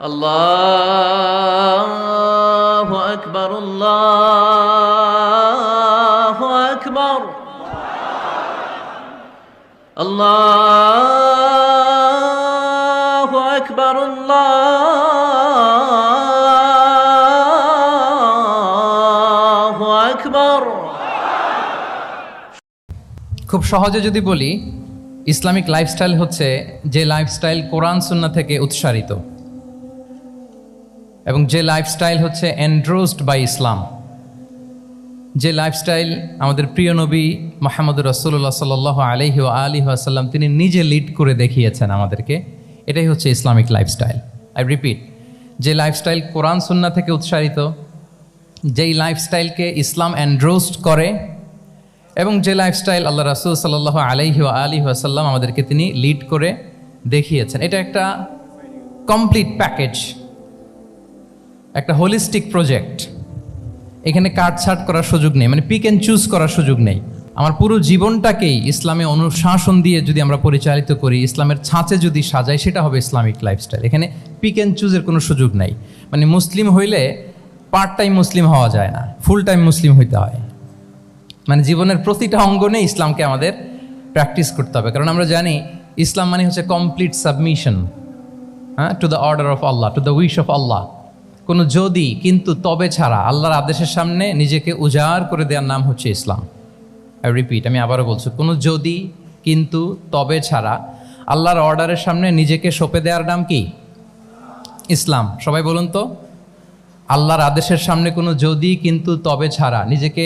আল্লাহু আকবার, আল্লাহু আকবার, আল্লাহু আকবার, আল্লাহু আকবার। খুব সহজে যদি বলি, ইসলামিক লাইফস্টাইল হচ্ছে যে লাইফস্টাইল কোরআন সুন্নাহ থেকে উৎসারিত এবং যে লাইফস্টাইল হচ্ছে এন্ডোর্সড বাই ইসলাম, যে লাইফস্টাইল আমাদের প্রিয় নবী মুহাম্মদুর রাসূলুল্লাহ সাল্লাল্লাহু আলাইহি ওয়া আলিহি ওয়াসাল্লাম তিনি নিজে লিড করে দেখিয়েছেন আমাদেরকে, এটাই হচ্ছে ইসলামিক লাইফস্টাইল। আই রিপিট, যে লাইফস্টাইল কোরআন সুন্নাহ থেকে উৎসারিত, যেই লাইফস্টাইলকে ইসলাম এন্ডোর্সড করে এবং যে লাইফস্টাইল আল্লাহ রাসূল সাল্লাল্লাহু আলাইহি ওয়া আলিহি ওয়াসাল্লাম আমাদেরকে তিনি লিড করে দেখিয়েছেন, এটা একটা কমপ্লিট প্যাকেজ, একটা হোলিস্টিক প্রজেক্ট। এখানে কাটছাট করার সুযোগ নেই, মানে পিক অ্যান্ড চুজ করার সুযোগ নেই। আমার পুরো জীবনটাকেই ইসলামে অনুশাসন দিয়ে যদি আমরা পরিচালিত করি, ইসলামের ছাঁচে যদি সাজাই, সেটা হবে ইসলামিক লাইফস্টাইল। এখানে পিক অ্যান্ড চুজের কোনো সুযোগ নাই। মানে মুসলিম হইলে পার্ট টাইম মুসলিম হওয়া যায় না, ফুল টাইম মুসলিম হইতে হয়। মানে জীবনের প্রতিটা অঙ্গনে ইসলামকে আমাদের প্র্যাকটিস করতে হবে, কারণ আমরা জানি ইসলাম মানে হচ্ছে complete submission to the order of Allah, to the wish of Allah. কোনো যদি, কিন্তু, তবে ছাড়া আল্লাহর আদেশের সামনে নিজেকে উজাড় করে দেওয়ার নাম হচ্ছে ইসলাম। আই রিপিট, আমি আবারও বলছি, কোনো যদি, কিন্তু, তবে ছাড়া আল্লাহর অর্ডারের সামনে নিজেকে সঁপে দেওয়ার নাম কি? ইসলাম। সবাই বলুন তো, আল্লাহর আদেশের সামনে কোনো যদি, কিন্তু, তবে ছাড়া নিজেকে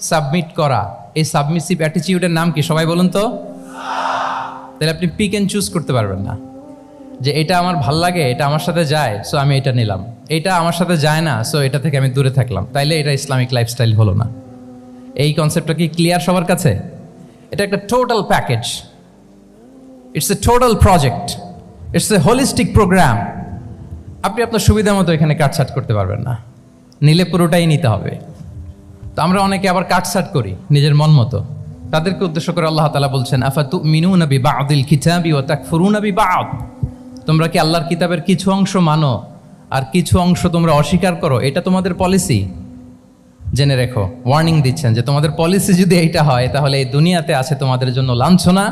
সাবমিট করা, এই সাবমিসিভ অ্যাটিটিউডের নাম কি? সবাই বলুন তো। তাহলে আপনি পিক অ্যান্ড চুজ করতে পারবেন না যে এটা আমার ভাল লাগে, এটা আমার সাথে যায়, সো আমি এটা নিলাম, এটা আমার সাথে যায় না, সো এটা থেকে আমি দূরে থাকলাম, তাইলে এটা ইসলামিক লাইফস্টাইল হলো না। এই কনসেপ্টটা কি ক্লিয়ার সবার কাছে? এটা একটা total package, it's a total project, it's a holistic programme. আপনি আপনার সুবিধা মতো এখানে কাটছাট করতে পারবেন না, নিলে পুরোটাই নিতে হবে। তো আমরা অনেকে আবার কাটছাট করি নিজের মন মতো। তাদেরকে উদ্দেশ্য করে আল্লাহ তাআলা বলছেন, আফাতুমিনুনা বিবাদিল কিতাবি ওয়া তাকফুরুনা বিবাদ। তোমরা কি আল্লাহর কিতাবের কিছু অংশ মানো আর কিছু অংশ তোমরা অস্বীকার করো? এটা তোমাদের পলিসি? জেনে রেখো, ওয়ার্নিং দিচ্ছেন যে তোমাদের পলিসি যদি এইটা হয়, তাহলে এই দুনিয়াতে আছে তোমাদের জন্য লাঞ্ছনা,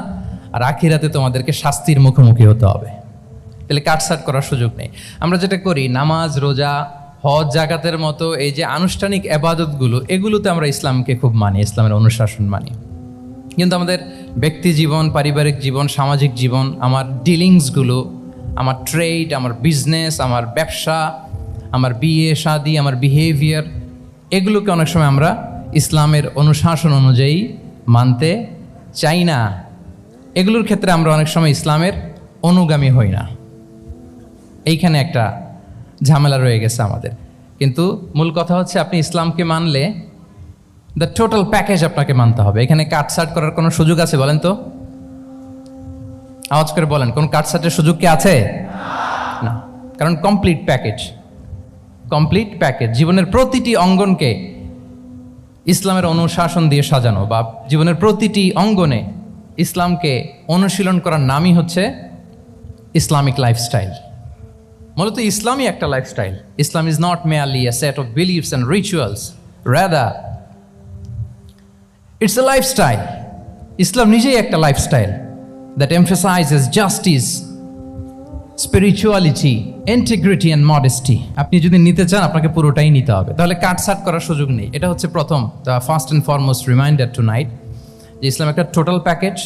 আর আখিরাতে তোমাদেরকে শাস্তির মুখোমুখি হতে হবে। তাহলে কাটছাট করার সুযোগ নেই। আমরা যেটা করি, নামাজ, রোজা, হজ, জাকাতের মতো এই যে আনুষ্ঠানিক ইবাদতগুলো, এগুলোতে আমরা ইসলামকে খুব মানি, ইসলামের অনুশাসন মানি। কিন্তু আমাদের ব্যক্তি জীবন, পারিবারিক জীবন, সামাজিক জীবন, আমার ডিলিংসগুলো, আমার ট্রেড, আমার বিজনেস, আমার ব্যবসা, আমার বিয়ে শাদী, আমার বিহেভিয়ার, এগুলোকে অনেক সময় আমরা ইসলামের অনুশাসন অনুযায়ী মানতে চাই না। এগুলোর ক্ষেত্রে আমরা অনেক সময় ইসলামের অনুগামী হই না। এইখানে একটা ঝামেলা রয়ে গেছে আমাদের। কিন্তু মূল কথা হচ্ছে, আপনি ইসলামকে মানলে দ্য টোটাল প্যাকেজ আপনাকে মানতে হবে। এখানে কাটছাট করার কোনো সুযোগ আছে বলেন তো? আওয়াজ করে বলেন, কোন কাটছাটের সুযোগ কি আছে? না, কারণ কমপ্লিট প্যাকেজ, কমপ্লিট প্যাকেজ। জীবনের প্রতিটি অঙ্গনকে ইসলামের অনুশাসন দিয়ে সাজানো, বা জীবনের প্রতিটি অঙ্গনে ইসলামকে অনুশীলন করার নামই হচ্ছে ইসলামিক লাইফস্টাইল। মূলত ইসলামই একটা lifestyle. Islam is not merely a set of beliefs and rituals, rather it's a lifestyle. ইসলাম নিজেই একটা lifestyle that emphasizes justice, spirituality, integrity and modesty. আপনি যদি নিতে চান, আপনাকে পুরোটাই নিতে হবে, তাহলে কাটছাট করার সুযোগ নেই। এটা হচ্ছে প্রথম, the first and foremost reminder tonight, যে ইসলাম একটা টোটাল প্যাকেজ,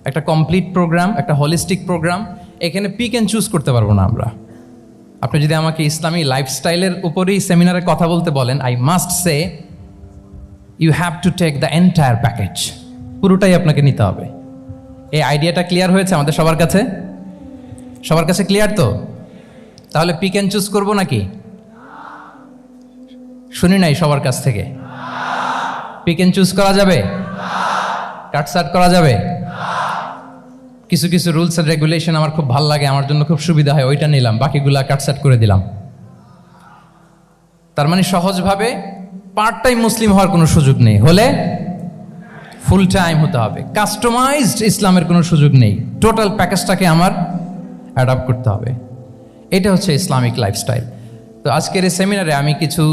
একটা কমপ্লিট প্রোগ্রাম, একটা হোলিস্টিক প্রোগ্রাম। এখানে পিক অ্যান্ড চুজ করতে পারবো না আমরা। আপনি যদি আমাকে ইসলামী লাইফস্টাইলের উপরেই সেমিনারে কথা বলতে বলেন, I must say you have to take the entire package, পুরোটাই আপনাকে নিতে হবে। এই আইডিয়াটা ক্লিয়ার হয়েছে আমাদের সবার কাছে? সবার কাছে ক্লিয়ার তো? তাহলে পিক অ্যান্ড চুজ করবো নাকি? শুনি নাই সবার কাছ থেকে। পিক অ্যান্ড চুজ করা যাবে? কাটছাট করা যাবে? কিছু কিছু রুলস অ্যান্ড রেগুলেশন আমার খুব ভালো লাগে, আমার জন্য খুব সুবিধা হয়, ওইটা নিলাম, বাকিগুলা কাটছাট করে দিলাম। তার মানে সহজভাবে পার্ট টাইম মুসলিম হওয়ার কোনো সুযোগ নেই, হলে ফুল টাইম হতে হবে। কাস্টমাইজড ইসলামের কোনো সুযোগ নেই, টোটাল প্যাকেজটাকে আমার অ্যাডাপ্ট করতে হবে। এটা হচ্ছে ইসলামিক লাইফস্টাইল। তো আজকের এই সেমিনারে আমি কিছু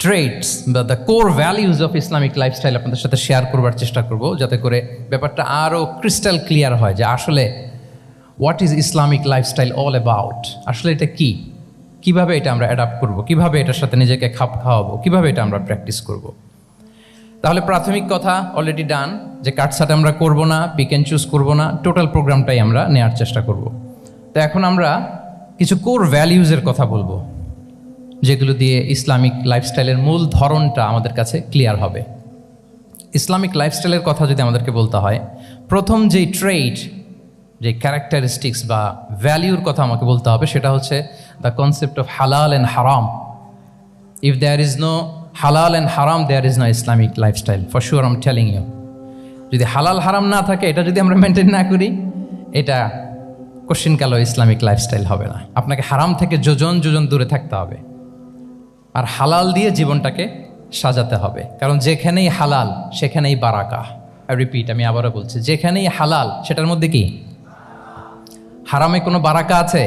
ট্রেটস বা the core values of Islamic lifestyle আপনাদের সাথে শেয়ার করবার চেষ্টা করব, যাতে করে ব্যাপারটা আরও ক্রিস্টাল ক্লিয়ার হয় যে আসলে what is Islamic lifestyle all about, আসলে এটা কি, কিভাবে এটা আমরা অ্যাডাপ্ট করব, কিভাবে এটার সাথে নিজেকে খাপ খাওয়াবো, কিভাবে এটা আমরা প্র্যাকটিস করব। তাহলে প্রাথমিক কথা অলরেডি ডান, যে কাটছাট আমরা করব না, পিক অ্যান্ড চুজ করবো না, টোটাল প্রোগ্রামটাই আমরা নেওয়ার চেষ্টা করব। তো এখন আমরা কিছু কোর ভ্যালিউজের কথা বলবো, যেগুলো দিয়ে ইসলামিক লাইফস্টাইলের মূল ধরনটা আমাদের কাছে ক্লিয়ার হবে। ইসলামিক লাইফস্টাইলের কথা যদি আমাদেরকে বলতে হয়, প্রথম যেই ট্রেট, যে ক্যারেক্টারিস্টিক্স বা ভ্যালিউর কথা আমাকে বলতে হবে, সেটা হচ্ছে দ্য কনসেপ্ট অফ হালাল and haram. If there is no halal and হারাম, there is no Islamic lifestyle, for sure I am telling you. যদি হালাল হারাম না থাকে, এটা যদি আমরা মেনটেন না করি, এটা কোশ্চিন কালো ইসলামিক লাইফস্টাইল হবে না। আপনাকে হারাম থেকে যোজন যোজন দূরে থাকতে হবে, আর হালাল দিয়ে জীবনটাকে সাজাতে হবে। কারণ যেখানেই হালাল সেখানেই বারাকা। রিপিট, আমি আবারও বলছি, যেখানেই হালাল সেটার মধ্যে কি হারামে কোনো বারাকা আছে?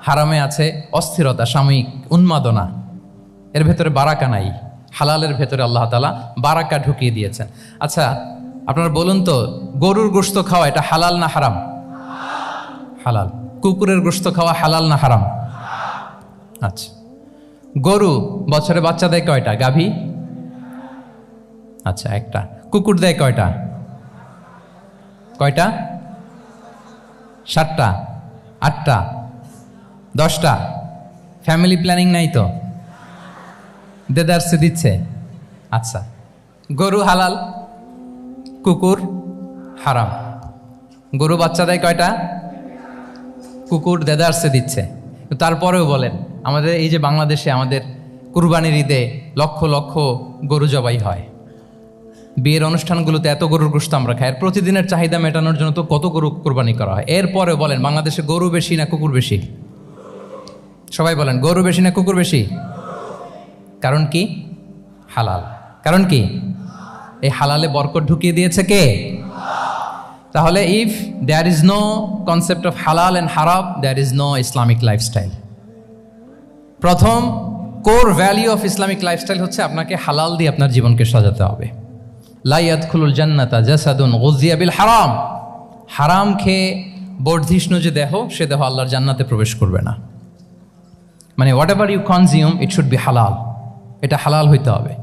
হারামে আছে অস্থিরতা, সাময়িক উন্মাদনা, এর ভেতরে বারাকা নাই। হালালের ভেতরে আল্লাহ তাআলা বারাকা ঢুকিয়ে দিয়েছেন। আচ্ছা আপনারা বলুন তো, গরুর গোশত খাওয়া এটা হালাল না হারাম? হালাল। কুকুরের গোশত খাওয়া হালাল না হারাম? আচ্ছা, গরু বছরে বাচ্চা দেয় কয়টা? গাভী? আচ্ছা একটা। কুকুর দেয় কয়টা? কয়টা? 7টা, 8টা, 10টা? ফ্যামিলি প্ল্যানিং নাই তো? দেদারসে দিচ্ছে। আচ্ছা, গরু হালাল, কুকুর হারাম। গরু বাচ্চা দেয় কয়টা? কুকুর দেদারসে দিচ্ছে। তারপরেও বলেন, আমাদের এই যে বাংলাদেশে আমাদের কুরবানির ঈদে লক্ষ লক্ষ গরু জবাই হয়, বিয়ের অনুষ্ঠানগুলোতে এত গরুর গোশত আমরা খাই, আর প্রতিদিনের চাহিদা মেটানোর জন্য তো কত গরু কোরবানি করা হয়। এরপরেও বলেন, বাংলাদেশে গরু বেশি না কুকুর বেশি? সবাই বলেন, গরু বেশি না কুকুর বেশি? কারণ কি? হালাল। কারণ কি? এই হালালে বরকত ঢুকিয়ে দিয়েছে কে? তাহলে if there is no concept of হালাল অ্যান্ড হারাম, there is no Islamic lifestyle. প্রথম core value of Islamic lifestyle হচ্ছে আপনাকে হালাল দিয়ে আপনার জীবনকে সাজাতে হবে। লা ইয়াদখুলুল জান্নাতা জাসাদুন গুযিয়া বিল হারাম। হারাম খেয়ে বর্ধিষ্ণু যে দেহ, সে দেহ আল্লাহর জান্নাতে প্রবেশ করবে না। মানে whatever you consume, it should be halal. এটা হালাল হইতে হবে।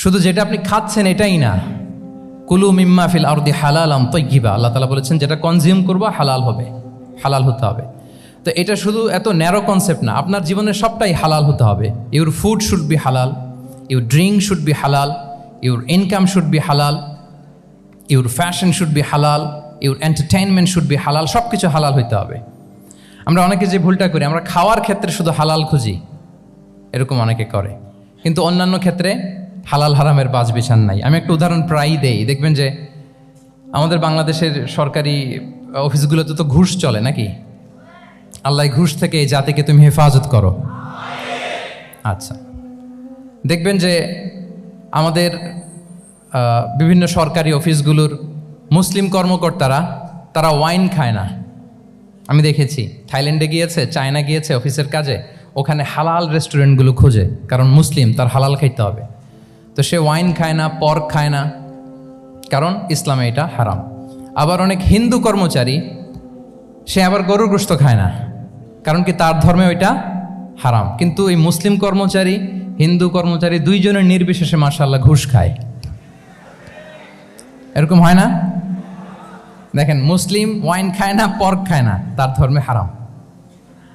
শুধু যেটা আপনি খাচ্ছেন এটাই না, কুলু মিম্মা ফিল আরদি হালালাম তাইয়্যিবা, আল্লাহ তাআলা বলেছেন যেটা কনজিউম করবা হালাল হবে, হালাল হতে হবে। তো এটা শুধু এত ন্যারো কনসেপ্ট না, আপনার জীবনের সবটাই হালাল হতে হবে। ইউর ফুড শুড বি হালাল, ইউর ড্রিঙ্ক শুড বি হালাল, ইউর ইনকাম শুড বি হালাল, ইউর ফ্যাশন শুড বি হালাল, ইউর এন্টারটেইনমেন্ট শুড বি হালাল। সব কিছু হালাল হইতে হবে। আমরা অনেকে যে ভুলটা করি, আমরা খাওয়ার ক্ষেত্রে শুধু হালাল খুঁজি, এরকম অনেকে করে, কিন্তু অন্যান্য ক্ষেত্রে হালাল হারামের বাজ বিছান নাই। আমি একটা উদাহরণ প্রায়ই দেই, দেখবেন যে আমাদের বাংলাদেশের সরকারি অফিসগুলোতে তো ঘুষ চলে নাকি? আল্লাহ ঘুষ থেকে এই জাতিকে তুমি হেফাজত করো। আচ্ছা, দেখবেন যে আমাদের বিভিন্ন সরকারি অফিসগুলোর মুসলিম কর্মকর্তারা, তারা ওয়াইন খায় না। আমি দেখেছি, থাইল্যান্ডে গিয়েছে, চায়না গিয়েছে অফিসের কাজে, ওখানে হালাল রেস্টুরেন্টগুলো খোঁজে, কারণ মুসলিম, তার হালাল খাইতে হবে। তো সে ওয়াইন খায় না, পর্ক খায় না, কারণ ইসলামে এটা হারাম। আবার অনেক হিন্দু কর্মচারী, সে আবার গরুর গোশত খায় না, কারণ কি তার ধর্মে ওইটা হারাম। কিন্তু এই মুসলিম কর্মচারী, হিন্দু কর্মচারী দুইজনের নির্বিশেষে মাশাআল্লাহ ঘুষ খায়। এরকম হয় না? দেখেন, মুসলিম ওয়াইন খায় না, পর্ক খায় না, তার ধর্মে হারাম।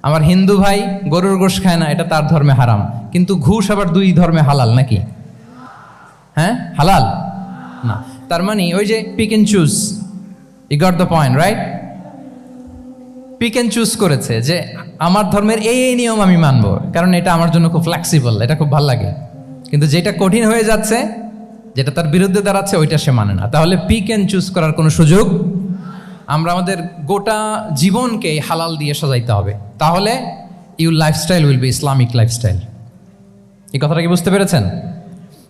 আমার হিন্দু ভাই গরুর গোশত খায় না, এটা তার ধর্মে হারাম। কিন্তু ঘুষ আবার দুই ধর্মে হালাল নাকি? হ্যাঁ, হালাল না। তার মানে ওই যে pick and choose, you got the point, right? Pick and choose করেছে যে আমার ধর্মের এই নিয়ম আমি মানবো, কারণ এটা আমার জন্য খুব ফ্লেক্সিবল, এটা খুব ভালো লাগে। কিন্তু যেটা কঠিন হয়ে যাচ্ছে, যেটা তার বিরুদ্ধে দাঁড়াচ্ছে, ওইটা সে মানে না। তাহলে পিক এন্ড চুজ করার কোনো সুযোগ, আমরা আমাদের গোটা জীবনকে হালাল দিয়ে সাজাইতে হবে। তাহলে your lifestyle will be Islamic lifestyle. এই কথাটা কি বুঝতে পেরেছেন?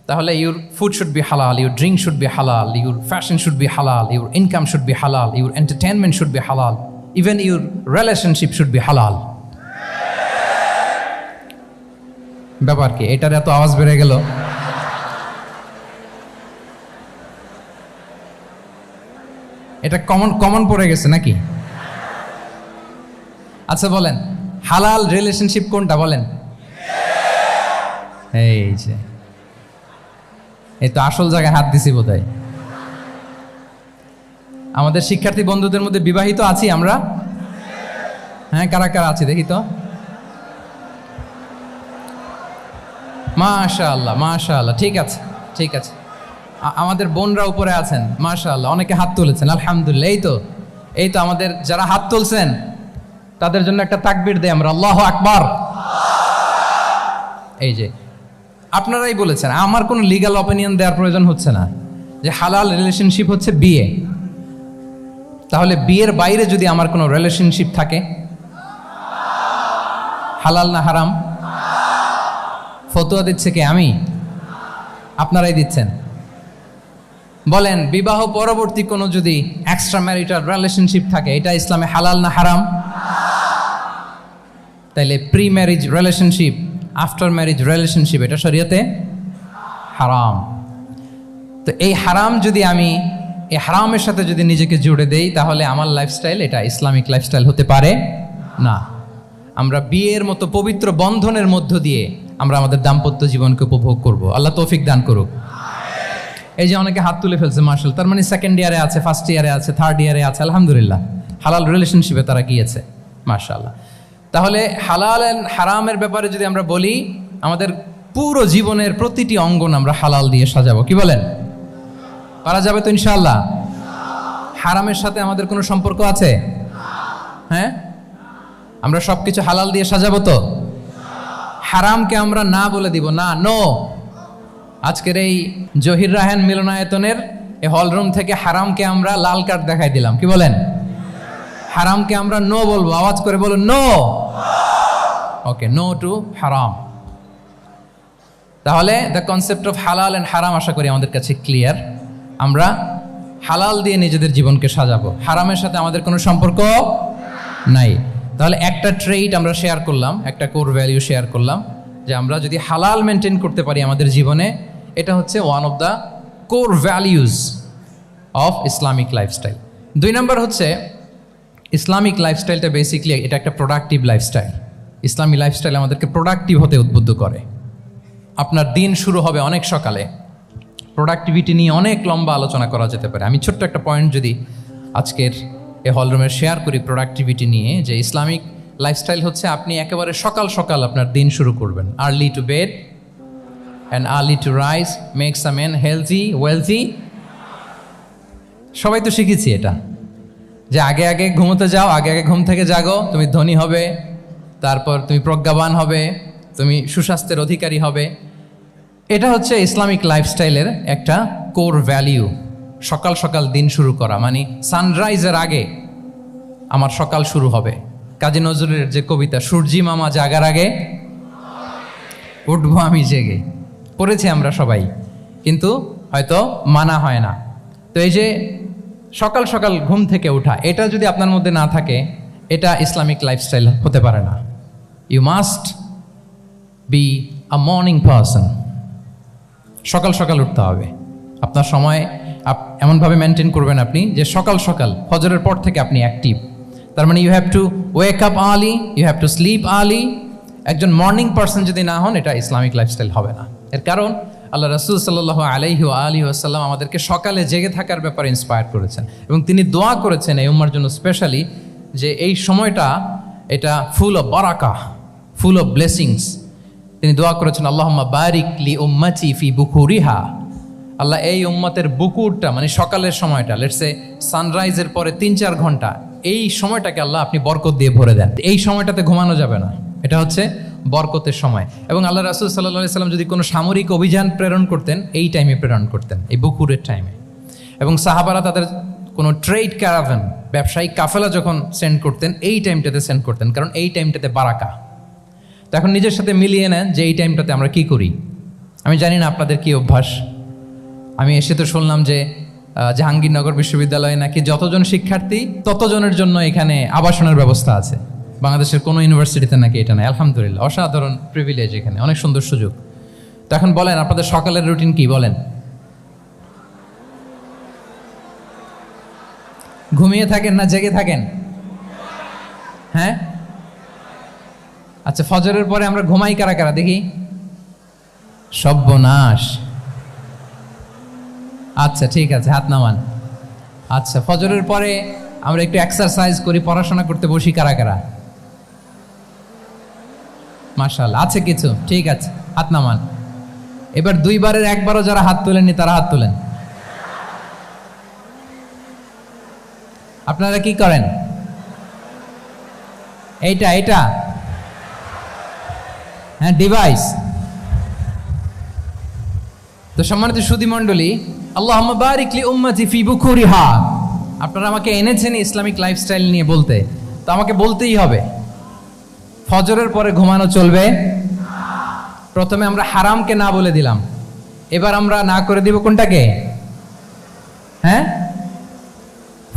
তাহলে ইউর ফুড শুড বি হালাল, ইউর ড্রিঙ্ক শুড বি হালাল, ইউর ফ্যাশন শুড বি হালাল, ইউর ইনকাম শুড বি হালাল, ইউর এন্টারটেনমেন্ট শুড বি হালাল, Even your relationship should be halal. ব্যাপার কি? এটার এত আওয়াজ বেড়ে গেল। এটা কমন পড়ে গেছে নাকি? আচ্ছা বলেন, হালাল রিলেশনশিপ কোনটা বলেন? এই যে, এই তো আসল জায়গায় হাত দিছি বোধহয়। আমাদের শিক্ষার্থী বন্ধুদের মধ্যে বিবাহিত আছি আমরা? হ্যাঁ, কারা কারা আছি দেখি তো। মাশাআল্লাহ, মাশাআল্লাহ, ঠিক আছে, ঠিক আছে। আমাদের বোনরা উপরে আছেন, মাশাআল্লাহ, অনেকে হাত তুলেছেন, আলহামদুলিল্লাহ। এই তো আমাদের যারা হাত তুলছেন তাদের জন্য একটা তাকবীর দেই আমরা, আল্লাহু আকবার। এই যে আপনারাই বলেছেন, আমার কোনো লিগ্যাল অপিনিয়ন দেওয়ার প্রয়োজন হচ্ছে না, যে হালাল রিলেশনশিপ হচ্ছে বিয়ে। তাহলে বিয়ের বাইরে যদি আমার কোনো রিলেশনশিপ থাকে, হালাল না হারাম? ফতোয়া দিচ্ছে কে? আমি? আপনারাই দিচ্ছেন। বলেন, বিবাহ পরবর্তী কোনো যদি এক্সট্রা ম্যারিটাল রিলেশনশিপ থাকে, এটা ইসলামে হালাল না হারাম? তাইলে pre marriage relationship, after marriage relationship, এটা শরীয়তে হারাম। তো এই হারাম যদি আমি এই হারামের সাথে যদি নিজেকে জুড়ে দেই, তাহলে আমার লাইফস্টাইল এটা ইসলামিক লাইফস্টাইল হতে পারে না। আমরা বিয়ের মতো পবিত্র বন্ধনের মধ্য দিয়ে আমরা আমাদের দাম্পত্য জীবনকে উপভোগ করব। আল্লাহ তৌফিক দান করুক। এই যে অনেকে হাত তুলে ফেলছে, মার্শাল, তার মানে সেকেন্ড ইয়ারে আছে, ফার্স্ট ইয়ারে আছে, থার্ড ইয়ারে আছে, আলহামদুলিল্লাহ, হালাল রিলেশনশিপে তারা গিয়েছে, মাশাআল্লাহ। তাহলে হালাল এন্ড হারামের ব্যাপারে যদি আমরা বলি, আমাদের পুরো জীবনের প্রতিটি অঙ্গন আমরা হালাল দিয়ে সাজাবো। কি বলেন? পারা যাবে তো ইনশাআল্লাহ? হারামের সাথে আমাদের কোনো সম্পর্ক আছে? হ্যাঁ, আমরা সবকিছু হালাল দিয়ে সাজাবো তো? হারামকে আমরা না বলে দিব না, নো। আজকের এই জহির রায়হান মিলনায়তনের এই হলরুম থেকে হারামকে আমরা লাল কার্ড দেখাই দিলাম। কি বলেন? হারামকে আমরা নো বলবো, আওয়াজ করে বলুন নো। ওকে, নো টু হারাম। তাহলে দ্য কনসেপ্ট অফ হালাল এন্ড হারাম আশা করি আমাদের কাছে ক্লিয়ার। আমরা হালাল দিয়ে নিজেদের জীবনকে সাজাবো, হারামের সাথে আমাদের কোনো সম্পর্ক নাই। তাহলে একটা ট্রেইট আমরা শেয়ার করলাম, একটা কোর ভ্যালিউ শেয়ার করলাম, যে আমরা যদি হালাল মেনটেন করতে পারি আমাদের জীবনে, এটা হচ্ছে one of the core values of Islamic lifestyle. 2 নম্বর হচ্ছে, ইসলামিক লাইফস্টাইলটা বেসিকলি এটা একটা প্রোডাক্টিভ লাইফস্টাইল। ইসলামী লাইফস্টাইল আমাদেরকে প্রোডাক্টিভ হতে উদ্বুদ্ধ করে। আপনার দিন শুরু হবে অনেক সকালে, প্রোডাক্টিভিটি নিয়ে অনেক লম্বা আলোচনা করা যেতে পারে। আমি ছোট্ট একটা পয়েন্ট যদি আজকের এই হলরুমে শেয়ার করি প্রোডাক্টিভিটি নিয়ে, যে ইসলামিক লাইফস্টাইল হচ্ছে আপনি একেবারে সকাল সকাল আপনার দিন শুরু করবেন। Early to bed and early to rise makes a man healthy wealthy. সবাই তো শিখেছি এটা, যে আগে আগে ঘুমোতে যাও, আগে আগে ঘুম থেকে জাগো, তুমি ধনী হবে, তারপর তুমি প্রজ্ঞাবান হবে, তুমি সুস্বাস্থ্যের অধিকারী হবে। এটা হচ্ছে ইসলামিক লাইফস্টাইলের একটা কোর ভ্যালিউ। সকাল সকাল দিন শুরু করা, মানে সানরাইজের আগে আমার সকাল শুরু হবে। কাজী নজরুলের যে কবিতা, সূর্যি মামা জাগার আগে উঠবো আমি জেগে, পড়েছি আমরা সবাই, কিন্তু হয়তো মানা হয় না। তো এই যে সকাল সকাল ঘুম থেকে ওঠা, এটা যদি আপনার মধ্যে না থাকে, এটা ইসলামিক লাইফস্টাইল হতে পারে না। You must be a morning person. সকাল সকাল উঠতে হবে। আপনার সময় এমনভাবে মেনটেন করবেন আপনি যে সকাল সকাল ফজরের পর থেকে আপনি অ্যাক্টিভ। তার মানে you have to wake up early, you have to sleep early. একজন মর্নিং পারসন যদি না হন, এটা ইসলামিক লাইফস্টাইল হবে না। এর কারণ আল্লাহ রাসূল সাল্লাল্লাহু আলাইহি ওয়া আলিহি ওয়াসাল্লাম আমাদেরকে সকালে জেগে থাকার ব্যাপারে ইন্সপায়ার করেছেন, এবং তিনি দোয়া করেছেন এই উম্মার জন্য স্পেশালি, যে এই সময়টা এটা full of barakah, full of blessings. তিনি দোয়া করেছেন, আল্লাহুম্মা বারিক লি উম্মতি ফি বুকুরিহা। আল্লাহ এই উম্মতের বুকুরটা, মানে সকালের সময়টা, লেটস সে সানরাইজের পরে 3-4 ঘন্টা, এই সময়টাকে আল্লাহ আপনি বরকত দিয়ে ভরে দেন। এই সময়টাতে ঘুমানো যাবে না, এটা হচ্ছে বরকতের সময়। এবং আল্লাহ রাসূল সাল্লাল্লাহু আলাইহি সাল্লাম যদি কোনো সামরিক অভিযান প্রেরণ করতেন, এই টাইমে প্রেরণ করতেন, এই বুকুরের টাইমে। এবং সাহাবারা তাদের কোনো ট্রেড ক্যারাভ্যান, ব্যবসায়িক কাফেলা যখন সেন্ড করতেন, এই টাইমটাতে সেন্ড করতেন, কারণ এই টাইমটাতে বারাকা। তো এখন নিজের সাথে মিলিয়ে নেন যে এই টাইমটাতে আমরা কি করি। আমি জানি না আপনাদের কি অভ্যাস। আমি এসে তো শুনলাম যে জাহাঙ্গীরনগর বিশ্ববিদ্যালয়ে নাকি যতজন শিক্ষার্থী ততজনের জন্য এখানে আবাসনের ব্যবস্থা আছে। বাংলাদেশের কোনো ইউনিভার্সিটিতে নাকি এটা নাই। আলহামদুলিল্লাহ, অসাধারণ প্রিভিলেজ, এখানে অনেক সুন্দর সুযোগ। তো এখন বলেন আপনাদের সকালের রুটিন কি? বলেন, ঘুমিয়ে থাকেন না জেগে থাকেন? হ্যাঁ, আচ্ছা, ফজরের পরে আমরা ঘুমাই কারা কারা দেখি? সর্বনাশ। আচ্ছা ঠিক আছে, হাত নামান। আচ্ছা, ফজরের পরে আমরা একটু এক্সারসাইজ করি, পড়াশোনা করতে বসি কারা কারা? মাশাআল্লাহ, আছে কিছু, ঠিক আছে, হাত নামান। এবার দুইবারের একবারও যারা হাত তোলেননি তারা হাত তোলেন। আপনারা কি করেন? এইটা হ্যাঁ, ডিভাইস। তো সম্মানিত সুধী মণ্ডলী, আল্লাহুম্মা বারিক লি উম্মতি ফি বুকুরিহা, আপনারা আমাকে এনেছেন ইসলামিক লাইফস্টাইল নিয়ে বলতে, তো আমাকে বলতেই হবে ফজরের পরে ঘুমানো চলবে। প্রথমে আমরা হারামকে না বলে দিলাম, এবার আমরা না করে দিব কোনটাকে? হ্যাঁ,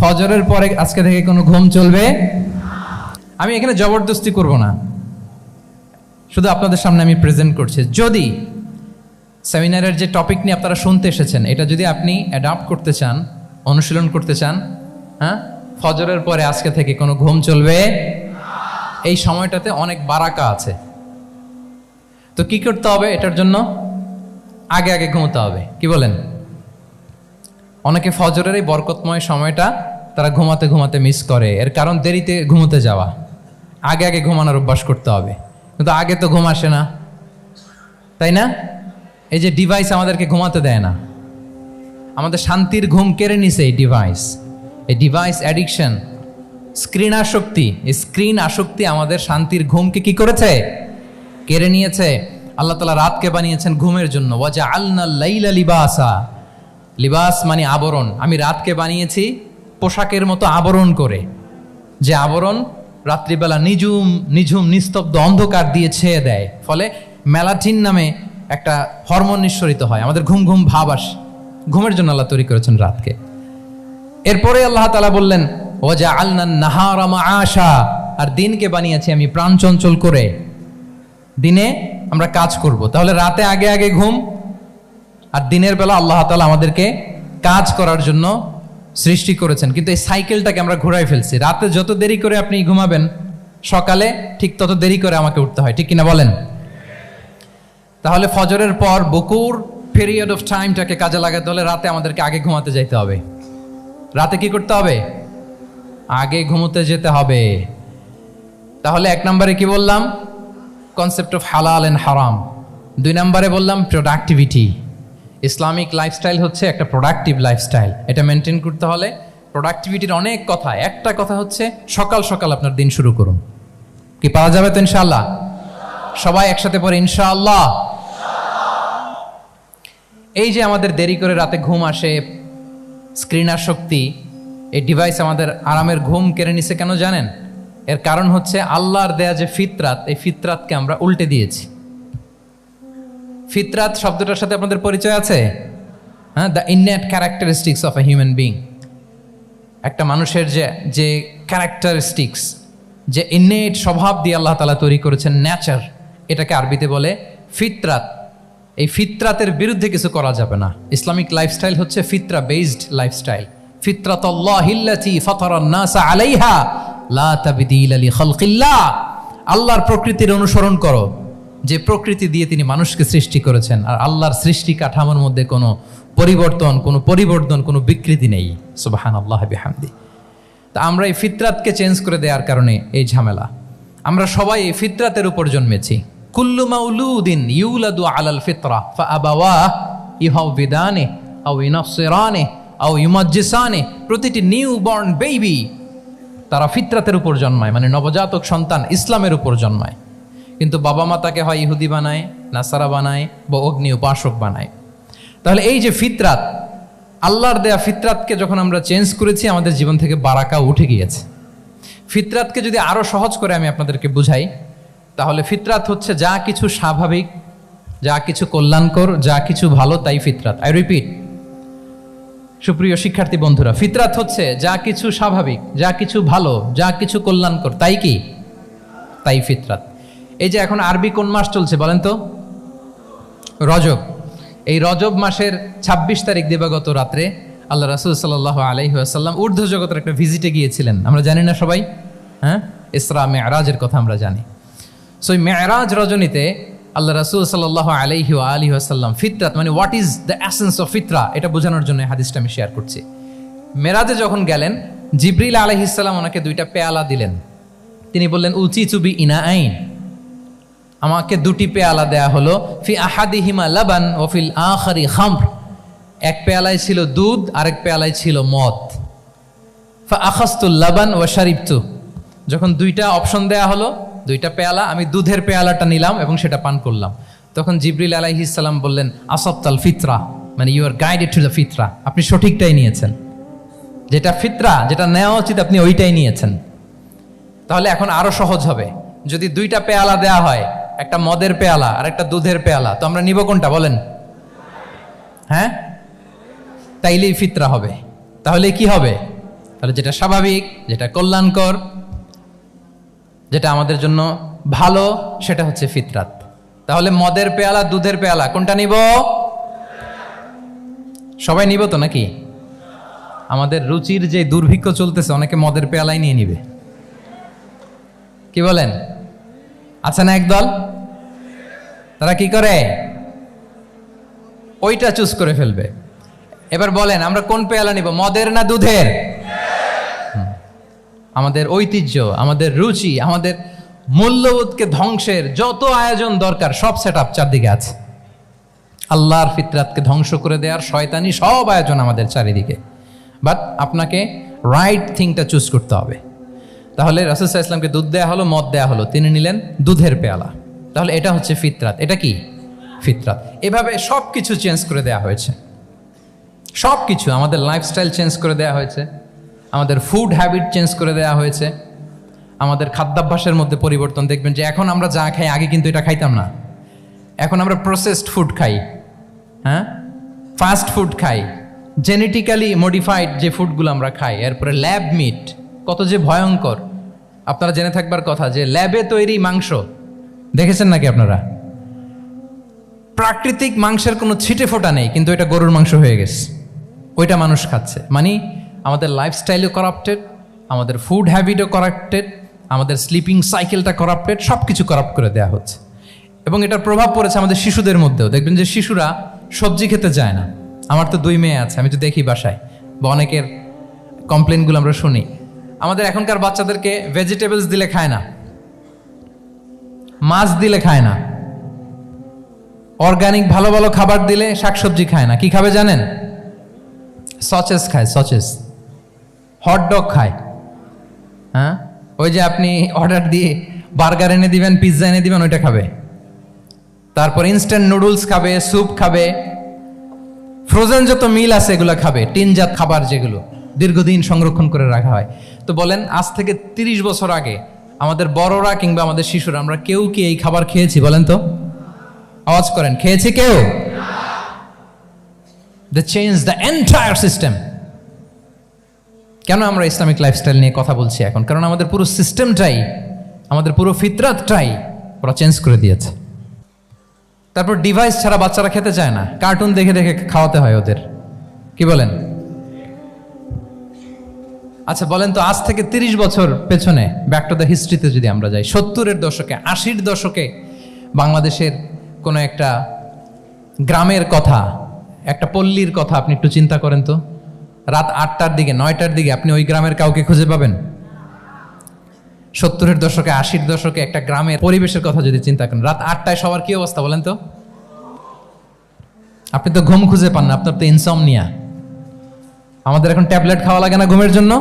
ফজরের পরে আজকে থেকে কোনো ঘুম চলবে। আমি এখানে জবরদস্তি করব না, শুধু আপনাদের সামনে আমি প্রেজেন্ট করছি। যদি সেমিনারের যে টপিক নিয়ে আপনারা শুনতে এসেছেন, এটা যদি আপনি অ্যাডাপ্ট করতে চান, অনুশীলন করতে চান, হ্যাঁ, ফজরের পরে আজকে থেকে কোনো ঘুম চলবে। এই সময়টাতে অনেক বারাকা আছে। তো কি করতে হবে? এটার জন্য আগে আগে ঘুমোতে হবে। কি বলেন? অনেকে ফজরের এই বরকতময় সময়টা তারা ঘুমাতে ঘুমাতে মিস করে, এর কারণ দেরিতে ঘুমোতে যাওয়া। আগে আগে ঘুমানোর অভ্যাস করতে হবে, কিন্তু আগে তো ঘুম আসে না, তাই না? এই যে ডিভাইস আমাদেরকে ঘুমাতে দেয় না, আমাদের শান্তির ঘুম কেড়ে নিছে এই ডিভাইস। এই ডিভাইস অ্যাডিকশন, স্ক্রিন আসক্তি, এই স্ক্রিন আসক্তি আমাদের শান্তির ঘুমকে কি করেছে? কেড়ে নিয়েছে। আল্লাহ তাআলা রাতকে বানিয়েছেন ঘুমের জন্য। ওয়াজআলনা লাইলা লিবাসা, লিবাস মানে আবরণ। আমি রাতকে বানিয়েছি পোশাকের মতো আবরণ করে, যে আবরণ রাত্রিবেলা নিঝুম নিস্তব্ধ অন্ধকার দিয়ে ছেয়ে দেয়, ফলে মেলাটিন নামে একটা হরমোন নিঃসরিত হয়, আমাদের ঘুম ঘুম ভাব আসে। ঘুমের জন্য আল্লাহ তৈরি করেছেন রাতকে। এরপরে আল্লাহ তাআলা বললেন ওয়াজআলনা নাহারা মাআশা, আর দিনকে বানিয়েছি আমি প্রাণ চঞ্চল করে, দিনে আমরা কাজ করব। তাহলে রাতে আগে আগে ঘুম, আর দিনের বেলা আল্লাহ তাআলা আমাদেরকে কাজ করার জন্য সৃষ্টি করেছেন। কিন্তু এই সাইকেলটাকে আমরা ঘুরাই ফেলছি। রাতে যত দেরি করে আপনি ঘুমাবেন, সকালে ঠিক তত দেরি করে আমাকে উঠতে হয়, ঠিক কিনা বলেন? তাহলে ফজরের পর বকুর পিরিয়ড অফ টাইমটাকে কাজে লাগাতে হলে রাতে আমাদেরকে আগে ঘুমাতে যেতে হবে। রাতে কি করতে হবে? আগে ঘুমোতে যেতে হবে। তাহলে এক নম্বরে কি বললাম? কনসেপ্ট অফ হালাল এন্ড হারাম। 2 নম্বরে বললাম প্রোডাক্টিভিটি। ইসলামিক লাইফস্টাইল হচ্ছে একটা প্রোডাক্টিভ লাইফস্টাইল। এটা মেনটেন করতে হলে প্রোডাক্টিভিটির অনেক কথা। একটা কথা হচ্ছে সকাল সকাল আপনার দিন শুরু করুন। কি পাওয়া যাবে তো ইনশাআল্লাহ? সবাই একসাথে পড়ে ইনশাআল্লাহ। এই যে আমাদের দেরি করে রাতে ঘুম আসে, স্ক্রিন আসক্তি, এই ডিভাইস আমাদের আরামের ঘুম কেড়ে নিছে কেন জানেন? এর কারণ হচ্ছে আল্লাহর দেয়া যে ফিতরাত, এই ফিতরাতকে আমরা উল্টে দিয়েছি। ফিতরাত শব্দটার সাথে আপনাদের পরিচয় আছে? হ্যাঁ, the innate characteristics of a human being. একটা মানুষের যে ক্যারেক্টারিস্টিক্স, যে ইননেট স্বভাব দিয়ে আল্লাহ তাআলা তৈরি করেছেন, নেচার, এটাকে আরবিতে বলে ফিতরাত। এই ফিতরাতের বিরুদ্ধে কিছু করা যাবে না। ইসলামিক লাইফস্টাইল হচ্ছে ফিতরা বেসড লাইফস্টাইল। ফিতরাতাল্লাহিল্লাতী ফাতারান নাসা আলাইহা লা তাবদীলা লিখালকিল্লাহ। আল্লাহর প্রকৃতির অনুসরণ করো, যে প্রকৃতি দিয়ে তিনি মানুষকে সৃষ্টি করেছেন। আর আল্লাহর সৃষ্টি কাঠামোর মধ্যে কোনো পরিবর্তন, কোনো বিকৃতি নেই। সুবহানাল্লাহ বিহামদি। তা আমরা এই ফিতরাতকে চেঞ্জ করে দেওয়ার কারণে এই ঝামেলা। আমরা সবাই এই ফিতরাতের উপর জন্মেছি। কুল্লু মাউলুদিন ইউলাদু আলাল ফিতরা ফাআবাওয়াহু ইউহাউবিদানিহি আও ইউনাসসিরানিহি আও ইউমাজ্জিসানিহি। প্রতিটি নিউ বর্ন বেবি তারা ফিতরাতের উপর জন্মায়, মানে নবজাতক সন্তান ইসলামের উপর জন্মায়। কিন্তু বাবা মা তাকে হয় ইহুদি বানায়, নাসারা বানায়, বা অগ্নি উপাসক বানায়। তাহলে এই যে ফিতরাত, আল্লাহর দেয়া ফিতরাতকে যখন আমরা চেঞ্জ করেছি, আমাদের জীবন থেকে বারাকা উঠে গিয়েছে। ফিতরাতকে যদি আরো সহজ করে আমি আপনাদেরকে বুঝাই, তাহলে ফিতরাত হচ্ছে যা কিছু স্বাভাবিক, যা কিছু কল্যাণকর, যা কিছু ভালো, তাই ফিতরাত। আই রিপিট, সুপ্রিয় শিক্ষার্থী বন্ধুরা, ফিতরাত হচ্ছে যা কিছু স্বাভাবিক, যা কিছু ভালো, যা কিছু কল্যাণকর, তাই কি? তাই ফিতরাত। এই যে এখন আরবি কোন মাস চলছে বলেন তো? রজব। এই রজব মাসের ২৬ তারিখ দিবাগত রাত্রে আল্লাহ রাসূল সাল্লাল্লাহু আলাইহি ওয়াসাল্লাম ঊর্ধ্ব জগতের একটা ভিজিটে গিয়েছিলেন। আমরা জানি না সবাই? হ্যাঁ, ইসরা মেরাজের কথা আমরা জানি। সো এই মেরাজ রজনীতে আল্লাহ রাসূল সাল্লাল্লাহু আলাইহি ওয়া আলিহি ওয়াসাল্লাম ফিতরাত মানে what is the essence of ফিতরা এটা বোঝানোর জন্য এই হাদিসটা আমি শেয়ার করছি। মেরাজে যখন গেলেন, জিবরিল আলাইহিস সালাম ওনাকে 2টা পেয়ালা দিলেন। তিনি বললেন উচিতু বি ইনাআইন, আমাকে 2টি পেয়ালা দেয়া হলো, ফি আহাদিহিমা লাবান ওয়া ফিল আখারি খামর, এক পেয়ালায় ছিল দুধ, আরেক পেয়ালায় ছিল মদ। ফা আখাযতুল লাবান ওয়া শারিবতু, যখন 2টা অপশন দেয়া হলো, 2টা পেয়ালা, আমি দুধের পেয়ালাটা নিলাম এবং সেটা পান করলাম। তখন জিবরিল আলাইহিস সালাম বললেন আসাবতাল ফিতরা, মানে you are guided to the fitra, আপনি সঠিকটাই নিয়েছেন, যেটা ফিতরা, যেটা নেওয়া উচিত আপনি ওইটাই নিয়েছেন। তাহলে এখন আরো সহজ হবে, যদি 2টা পেয়ালা দেয়া হয়, একটা মদের পেয়ালা আর একটা দুধের পেয়ালা, তো আমরা নিব কোনটা বলেন? হ্যাঁ, তাইলেই ফিতরা হবে। তাহলে কি হবে? তাহলে যেটা স্বাভাবিক, যেটা কল্যাণকর, যেটা আমাদের জন্য ভালো, সেটা হচ্ছে ফিতরাত। তাহলে মদের পেয়ালা, দুধের পেয়ালা, কোনটা নিব? সবাই নিব তো নাকি? আমাদের রুচির যে দুর্ভিক্ষ চলতেছে, অনেকে মদের পেয়ালাই নিয়ে নিবে। কি বলেন? আছে না একদল, তারা কি করে? ওইটা চুজ করে ফেলবে। এবার বলেন আমরা কোন পেয়ালা নিব, মদের না দুধের? আমাদের ঐতিহ্য, আমাদের রুচি, আমাদের মূল্যবোধকে ধ্বংসের যত আয়োজন দরকার সব সেটআপ চারদিকে আছে। আল্লাহর ফিতরাতকে ধ্বংস করে দেওয়ার শয়তানি সব আয়োজন আমাদের চারিদিকে। বাট আপনাকে রাইট থিংটা চুজ করতে হবে। তাহলে রাসূল সাল্লাল্লাহু আলাইহি ওয়াসাল্লামকে দুধ দেয়া হলো, মদ দেয়া হলো, তিনি নিলেন দুধের পেয়ালা। তাহলে এটা হচ্ছে ফিতরাত। এটা কি? ফিতরাত। এভাবে সব কিছু চেঞ্জ করে দেয়া হয়েছে। সব কিছু, আমাদের লাইফস্টাইল চেঞ্জ করে দেয়া হয়েছে, আমাদের ফুড হ্যাবিট চেঞ্জ করে দেওয়া হয়েছে, আমাদের খাদ্যাভ্যাসের মধ্যে পরিবর্তন। দেখবেন যে এখন আমরা যা খাই, আগে কিন্তু এটা খাইতাম না। এখন আমরা প্রসেসড ফুড খাই, হ্যাঁ, ফাস্ট ফুড খাই, জেনেটিক্যালি মডিফাইড যে ফুডগুলো আমরা খাই, এরপরে ল্যাব মিট, কত যে ভয়ঙ্কর। আপনারা জেনে থাকবার কথা যে ল্যাবে তৈরি মাংস দেখেছেন নাকি আপনারা? প্রাকৃতিক মাংসের কোনো ছিটে ফোটা নেই, কিন্তু এটা গরুর মাংস হয়ে গেছে, ওইটা মানুষ খাচ্ছে। মানে আমাদের লাইফস্টাইলও করাপ্টেড, আমাদের ফুড হ্যাবিটও করাপ্টেড, আমাদের স্লিপিং সাইকেলটা করাপ্টেড, সব কিছু করাপ্ট করে দেওয়া হচ্ছে। এবং এটার প্রভাব পড়েছে আমাদের শিশুদের মধ্যেও। দেখবেন যে শিশুরা সবজি খেতে চায় না। আমার তো 2 মেয়ে আছে, আমি তো দেখি বাসায়, বা অনেকের কমপ্লেনগুলো আমরা শুনি। আমাদের এখনকার বাচ্চাদেরকে ভেজিটেবলস দিলে খায় না, মাছ দিলে খায় না, অর্গানিক ভালো ভালো খাবার দিলে শাকসবজি খায় না। কি খাবে জানেন? সচেস খায়, সচেস, হটডগ খায়। হ্যাঁ, ওই যে আপনি অর্ডার দিয়ে বার্গার এনে দিবেন, পিৎজা এনে দিবেন, ওইটা খাবে। তারপর ইনস্ট্যান্ট নুডলস খাবে, স্যুপ খাবে, ফ্রোজেন যত মিল আছে এগুলো খাবে, টিনজাত খাবার যেগুলো দীর্ঘদিন সংরক্ষণ করে রাখা হয়। তো বলেন, আজ থেকে 30 বছর আগে আমাদের বড়রা কিংবা আমাদের শিশুরা, আমরা কেউ কি এই খাবার খেয়েছি বলেন তো? আওয়াজ করেন, খেয়েছি কেউ? They change the entire system. কেন আমরা ইসলামিক লাইফস্টাইল নিয়ে কথা বলছি এখন? কারণ আমাদের পুরো সিস্টেমটাই, আমাদের পুরো ফিতরাতটাই ওরা চেঞ্জ করে দিয়েছে। তারপর ডিভাইস ছাড়া বাচ্চারা খেতে চায় না, কার্টুন দেখে দেখে খাওয়াতে হয় ওদের। কি বলেন? আচ্ছা বলেন তো, আজ থেকে 30 বছর পেছনে ব্যাক টু দ্য হিস্ট্রিতে যদি আমরা যাই, 70-এর দশকে, 80-র দশকে বাংলাদেশের কোনো একটা গ্রামের কথা, একটা পল্লীর কথা আপনি একটু চিন্তা করেন তো। রাত 8টার দিকে, 9টার দিকে আপনি ওই গ্রামের কাউকে খুঁজে পাবেন? 70-এর দশকে, 80-র দশকে একটা গ্রামের পরিবেশের কথা যদি চিন্তা করেন, রাত 8টায় সবার কি অবস্থা বলেন তো? আপনি তো ঘুম খুঁজে পান না, আপনার তো ইনসমনিয়া। আমাদের এখন ট্যাবলেট খাওয়া লাগে না ঘুমের জন্য?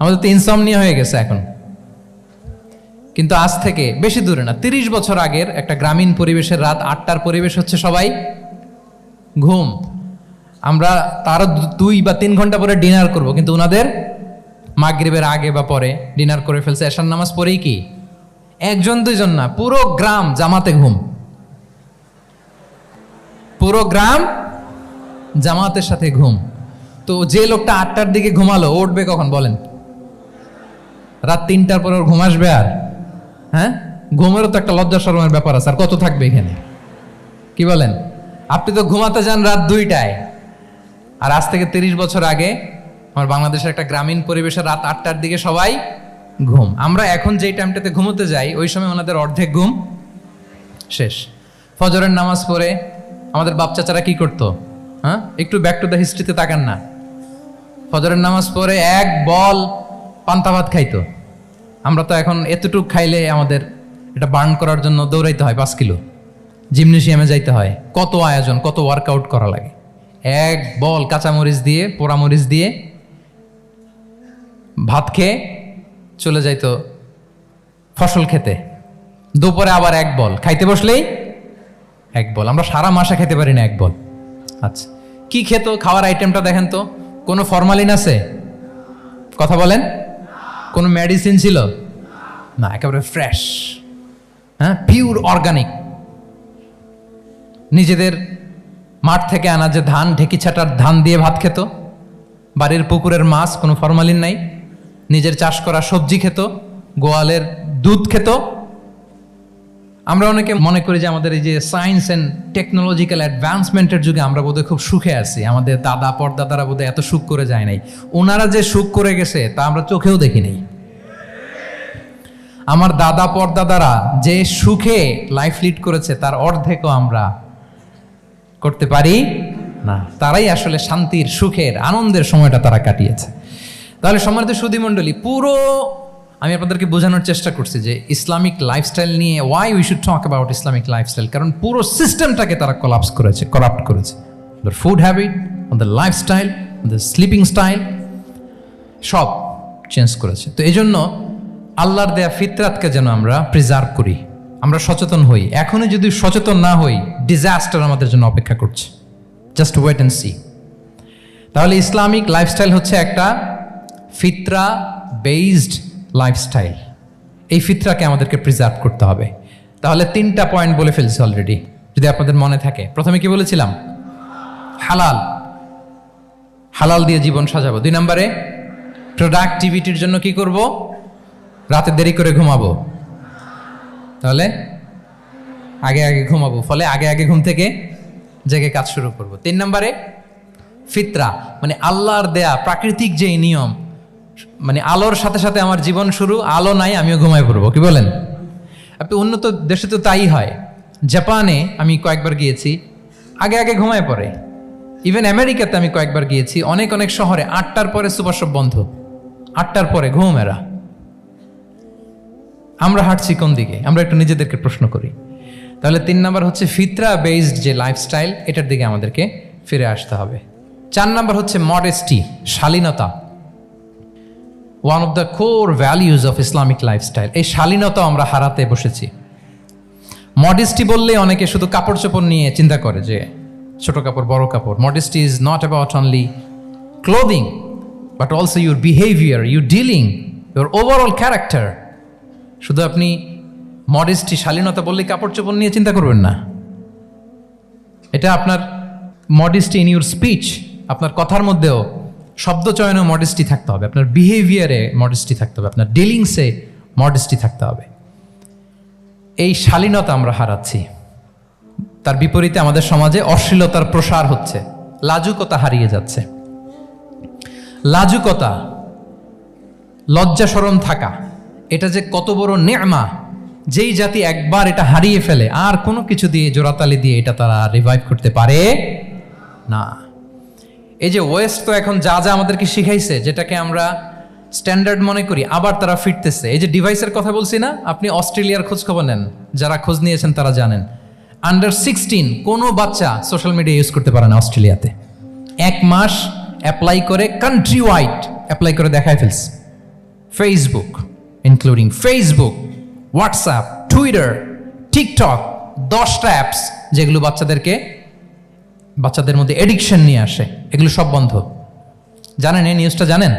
আমাদের তো ইনসমনিয়া হয়ে গেছে এখন। কিন্তু আজ থেকে বেশি দূরে না, 30 বছর আগের একটা গ্রামীণ পরিবেশের রাত 8টার পরিবেশ হচ্ছে সবাই ঘুম। আমরা তারও 2 বা 3 ঘন্টা পরে ডিনার করব, কিন্তু ওনাদের মাগরিবের আগে বা পরে ডিনার করে ফেলছে। এশার নামাজ পড়েই কি 1-2 না, পুরো গ্রাম জামাতে ঘুম, পুরো গ্রাম জামাতের সাথে ঘুম। তো যে লোকটা 8টার দিকে ঘুমালো, ও উঠবে কখন বলেন? রাত 3টার পর ওর ঘুম আসবে? আর হ্যাঁ, ঘুমেরও তো একটা লজ্জা শরমের ব্যাপার আছে। আর কত থাকবে এখানে, কি বলেন? আপনি তো ঘুমাতে যান রাত 2টায়। আর আজ থেকে 30 বছর আগে আমার বাংলাদেশের একটা গ্রামীণ পরিবেশে রাত 8টার দিকে সবাই ঘুম। আমরা এখন যেই টাইমটাতে ঘুমোতে যাই, ওই সময় ওনাদের অর্ধেক ঘুম শেষ। ফজরের নামাজ পড়ে আমাদের বাপ চাচারা কি করতো? হ্যাঁ, একটু ব্যাক টু দ্য হিস্ট্রিতে তাকান না। ফজরের নামাজ পড়ে এক বল পান্তা ভাত খাইতো। আমরা তো এখন এতটুক খাইলে আমাদের এটা বার্ন করার জন্য দৌড়াইতে হয় 5 কিলো, জিমনেশিয়ামে যাইতে হয়, কত আয়োজন, কত ওয়ার্কআউট করা লাগে। এক বল কাঁচামরিচ দিয়ে, পোড়ামরিচ দিয়ে ভাত খেয়ে চলে যাইতো ফসল খেতে। দুপুরে আবার এক বল, খাইতে বসলেই এক বল। আমরা সারা মাসে খেতে পারি না এক বল। আচ্ছা, কি খেত? খাওয়ার আইটেমটা দেখেন তো। কোনো ফরমালিন আছে? কথা বলেন। কোনো মেডিসিন ছিল না, একেবারে ফ্রেশ, হ্যাঁ, পিওর অর্গানিক। নিজেদের মাঠ থেকে আনা যে ধান, ঢেকি ছাটার ধান দিয়ে ভাত খেত। বাড়ির পুকুরের মাছ, কোনো ফরমালিন নাই। নিজের চাষ করা সবজি খেত, গোয়ালের দুধ খেত। আমরা অনেকে মনে করি যে আমাদের এই যে সায়েন্স অ্যান্ড টেকনোলজিক্যাল অ্যাডভান্সমেন্টের যুগে আমরা বোধহয় খুব সুখে আছি, আমাদের দাদা পরদাদারা বোধহয় এত সুখ করে যায় নাই। ওনারা যে সুখ করে গেছে তা আমরা চোখেও দেখি নাই। আমার দাদা পরদাদারা যে সুখে লাইফ লিড করেছে তার অর্ধেকও আমরা করতে পারি না। তারাই আসলে শান্তির, সুখের, আনন্দের সময়টা তারা কাটিয়েছে। তাহলে সম্মানিত সুধীমণ্ডলী, পুরো আমি আপনাদেরকে বোঝানোর চেষ্টা করছি যে ইসলামিক লাইফস্টাইল নিয়ে why we should talk about Islamic lifestyle. কারণ পুরো সিস্টেমটাকে তারা কলাপস করেছে, করাপ্ট করেছে। The food habit, the lifestyle, the sleeping style, সব চেঞ্জ করেছে। তো এই জন্য আল্লাহর দেয়া ফিতরাতকে যেন আমরা প্রিজার্ভ করি, আমরা সচেতন হই। এখনই যদি সচেতন না হই, ডিজাস্টার আমাদের জন্য অপেক্ষা করছে। Just wait and see. তাহলে ইসলামিক লাইফস্টাইল হচ্ছে একটা ফিতরা বেসড লাইফস্টাইল। এই ফিতরাকে আমাদেরকে প্রিজার্ভ করতে হবে। তাহলে 3টা পয়েন্ট বলে ফেলছি অলরেডি, যদি আপনাদের মনে থাকে। প্রথমে কি বলেছিলাম? হালাল, হালাল দিয়ে জীবন সাজাবো। 2 নম্বরে প্রোডাক্টিভিটির জন্য কি করব? রাতে দেরি করে ঘুমাবো। তাহলে আগে আগে ঘুমাবো, ফলে আগে আগে ঘুম থেকে জেগে কাজ শুরু করব। 3 নম্বরে ফিতরা, মানে আল্লাহর দেয়া প্রাকৃতিক যে নিয়ম, মানে আলোর সাথে সাথে আমার জীবন শুরু, আলো নাই আমিও ঘুমায় পড়বো। কি বলেন? আপনি উন্নত দেশে তো তাই হয়। জাপানে আমি কয়েকবার গিয়েছি, আগে আগে ঘুমায় পড়ে। ইভেন আমেরিকাতে আমি কয়েকবার গিয়েছি, অনেক অনেক শহরে 8টার পরে সুপার শপ বন্ধ, 8টার পরে ঘুম এরা। আমরা হাঁটছি কোন দিকে? আমরা একটু নিজেদেরকে প্রশ্ন করি। তাহলে 3 নাম্বার হচ্ছে ফিতরা বেসড যে লাইফস্টাইল, এটার দিকে আমাদেরকে ফিরে আসতে হবে। 4 নাম্বার হচ্ছে মডেস্টি, শালীনতা। One of the core values of Islamic lifestyle. এই শালীনতা আমরা হারাতে বসেছি। মডেস্টি বললে অনেকে শুধু কাপড় চোপড় নিয়ে চিন্তা করে যে ছোট কাপড়, বড় কাপড়। Modesty is not about only clothing, but also your behaviour, your dealing, your overall character. শুধু আপনি মডেস্টি, শালীনতা বললে কাপড় চোপড় নিয়ে চিন্তা করবেন না। এটা আপনার মডেস্টি ইন ইউর স্পিচ, আপনার কথার মধ্যেও, শব্দ চয়নেও মডেস্টি থাকতে হবে, আপনার বিহেভিয়ারে মডেস্টি থাকতে হবে, আপনার ডিলিংসে মডেস্টি থাকতে হবে। এই শালীনতা আমরা হারাচ্ছি। তার বিপরীতে আমাদের সমাজে অশ্লীলতার প্রসার হচ্ছে, লাজুকতা হারিয়ে যাচ্ছে। লাজুকতা, লজ্জা শরম থাকা, এটা যে কত বড় নেয়ামা। যেই জাতি একবার এটা হারিয়ে ফেলে, আর কোনো কিছু দিয়ে, জোড়াতালি দিয়ে এটা তারা রিভাইভ করতে পারে না। এই যে ওয়েস্ট তো এখন যা যা আমাদেরকে শিখাইছে, যেটাকে আমরা স্ট্যান্ডার্ড মনে করি, আবার তারা ফিরতেছে। এই যে ডিভাইসের কথা বলছি না, আপনি অস্ট্রেলিয়ার খোঁজ খবর নেন, যারা খোঁজ নিয়েছেন তারা জানেন। আন্ডার 16 কোনো বাচ্চা সোশ্যাল মিডিয়া ইউজ করতে পারে না অস্ট্রেলিয়াতে। 1 মাস অ্যাপ্লাই করে, কান্ট্রি ওয়াইড অ্যাপ্লাই করে দেখায় ফেলছে। Facebook, including Facebook, WhatsApp, Twitter, TikTok, 10টা অ্যাপস যেগুলো বাচ্চাদের মধ্যে এডিকশন নিয়ে আসে, এগুলো সব বন্ধ। জানেন এই নিউজটা? জানেন?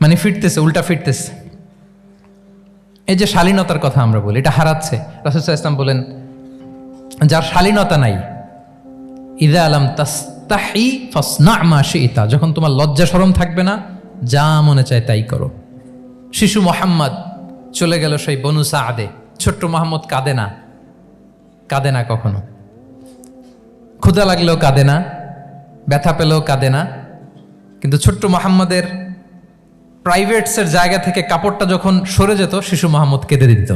মানে ফিরতেছে, উল্টা ফিরতেছে। এই যে শালীনতার কথা আমরা বলি, এটা হারাচ্ছে। রাসূল সাল্লাল্লাহু আলাইহি ওয়াসাল্লাম বলেন, যার শালীনতা নাই ইযা লাম তাস্তাহি ফাসনা মা শি'তা, যখন তোমার লজ্জা শরম থাকবে না, যা মনে চায় তাই করো। শিশু মোহাম্মদ চলে গেল সেই বনু সাআদে, ছোট্ট মোহাম্মদ কাঁদে না, কাঁদে না কখনো, ক্ষুধা লাগলেও কাঁদে না, ব্যথা পেলেও কাঁদে না। কিন্তু ছোট্ট মোহাম্মদের প্রাইভেটসের জায়গা থেকে কাপড়টা যখন সরে যেত, শিশু মোহাম্মদ কেঁদে দিত।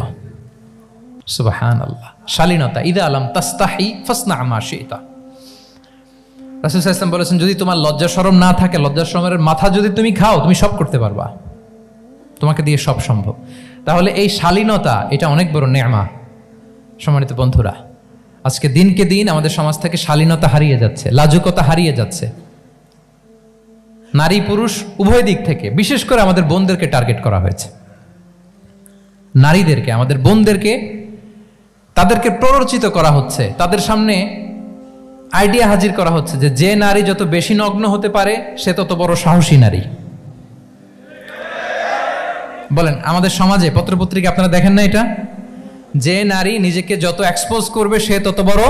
সুবহানাল্লাহ, শালীনতা। ইযা লাম তাস্তাহি ফাসনা মা শি'তা। রাসূল সাল্লাল্লাহু আলাইহি ওয়াসাল্লাম বলেছেন, যদি তোমার লজ্জা শরম না থাকে, লজ্জা শরমের মাথা যদি তুমি খাও, তুমি সব করতে পারবা, তোমাকে দিয়ে সব সম্ভব। তাহলে এই শালীনতা, এটা অনেক বড় নেয়ামা। সম্মানিত বন্ধুরা, আজকে দিনকে দিন আমাদের সমাজ থেকে শালীনতা হারিয়ে যাচ্ছে, লাজুকতা হারিয়ে যাচ্ছে। নারী পুরুষ উভয় দিক থেকে, বিশেষ করে আমাদের বোনদেরকে টার্গেট করা হয়েছে। নারীদেরকে, আমাদের বোনদেরকে, তাদেরকে প্ররোচিত করা হচ্ছে, তাদের সামনে আইডিয়া হাজির করা হচ্ছে যে যে নারী যত বেশি নগ্ন হতে পারে সে তত বড় সাহসী নারী। বলেন, আমাদের সমাজে পত্রপত্রিকা আপনারা দেখেন না এটা? যে নারী নিজেকে যত এক্সপোজ করবে সে তত বড়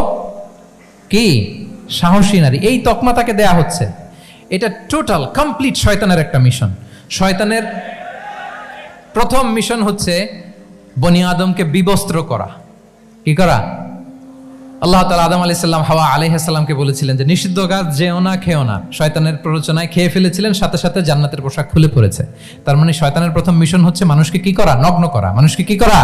কি সাহসী নারী, এই তকমা তাকে দেয়া হচ্ছে। এটা টোটাল কমপ্লিট শয়তানের একটা মিশন। শয়তানের প্রথম মিশন হচ্ছে বনি আদমকে বিবস্ত্র করা। কি করা? আল্লাহ তাআলা আদম আলাইহিস সালাম, হাওয়া আলাইহিস সালামকে বলেছিলেন যে নিষিদ্ধ গাছ যেও না, খেও না। শয়তানের প্ররোচনায় খেয়ে ফেলেছিলেন, সাথে সাথে জান্নাতের পোশাক খুলে পড়েছে। তার মানে শয়তানের প্রথম মিশন হচ্ছে মানুষকে কি করা? নগ্ন করা। মানুষকে কি করা?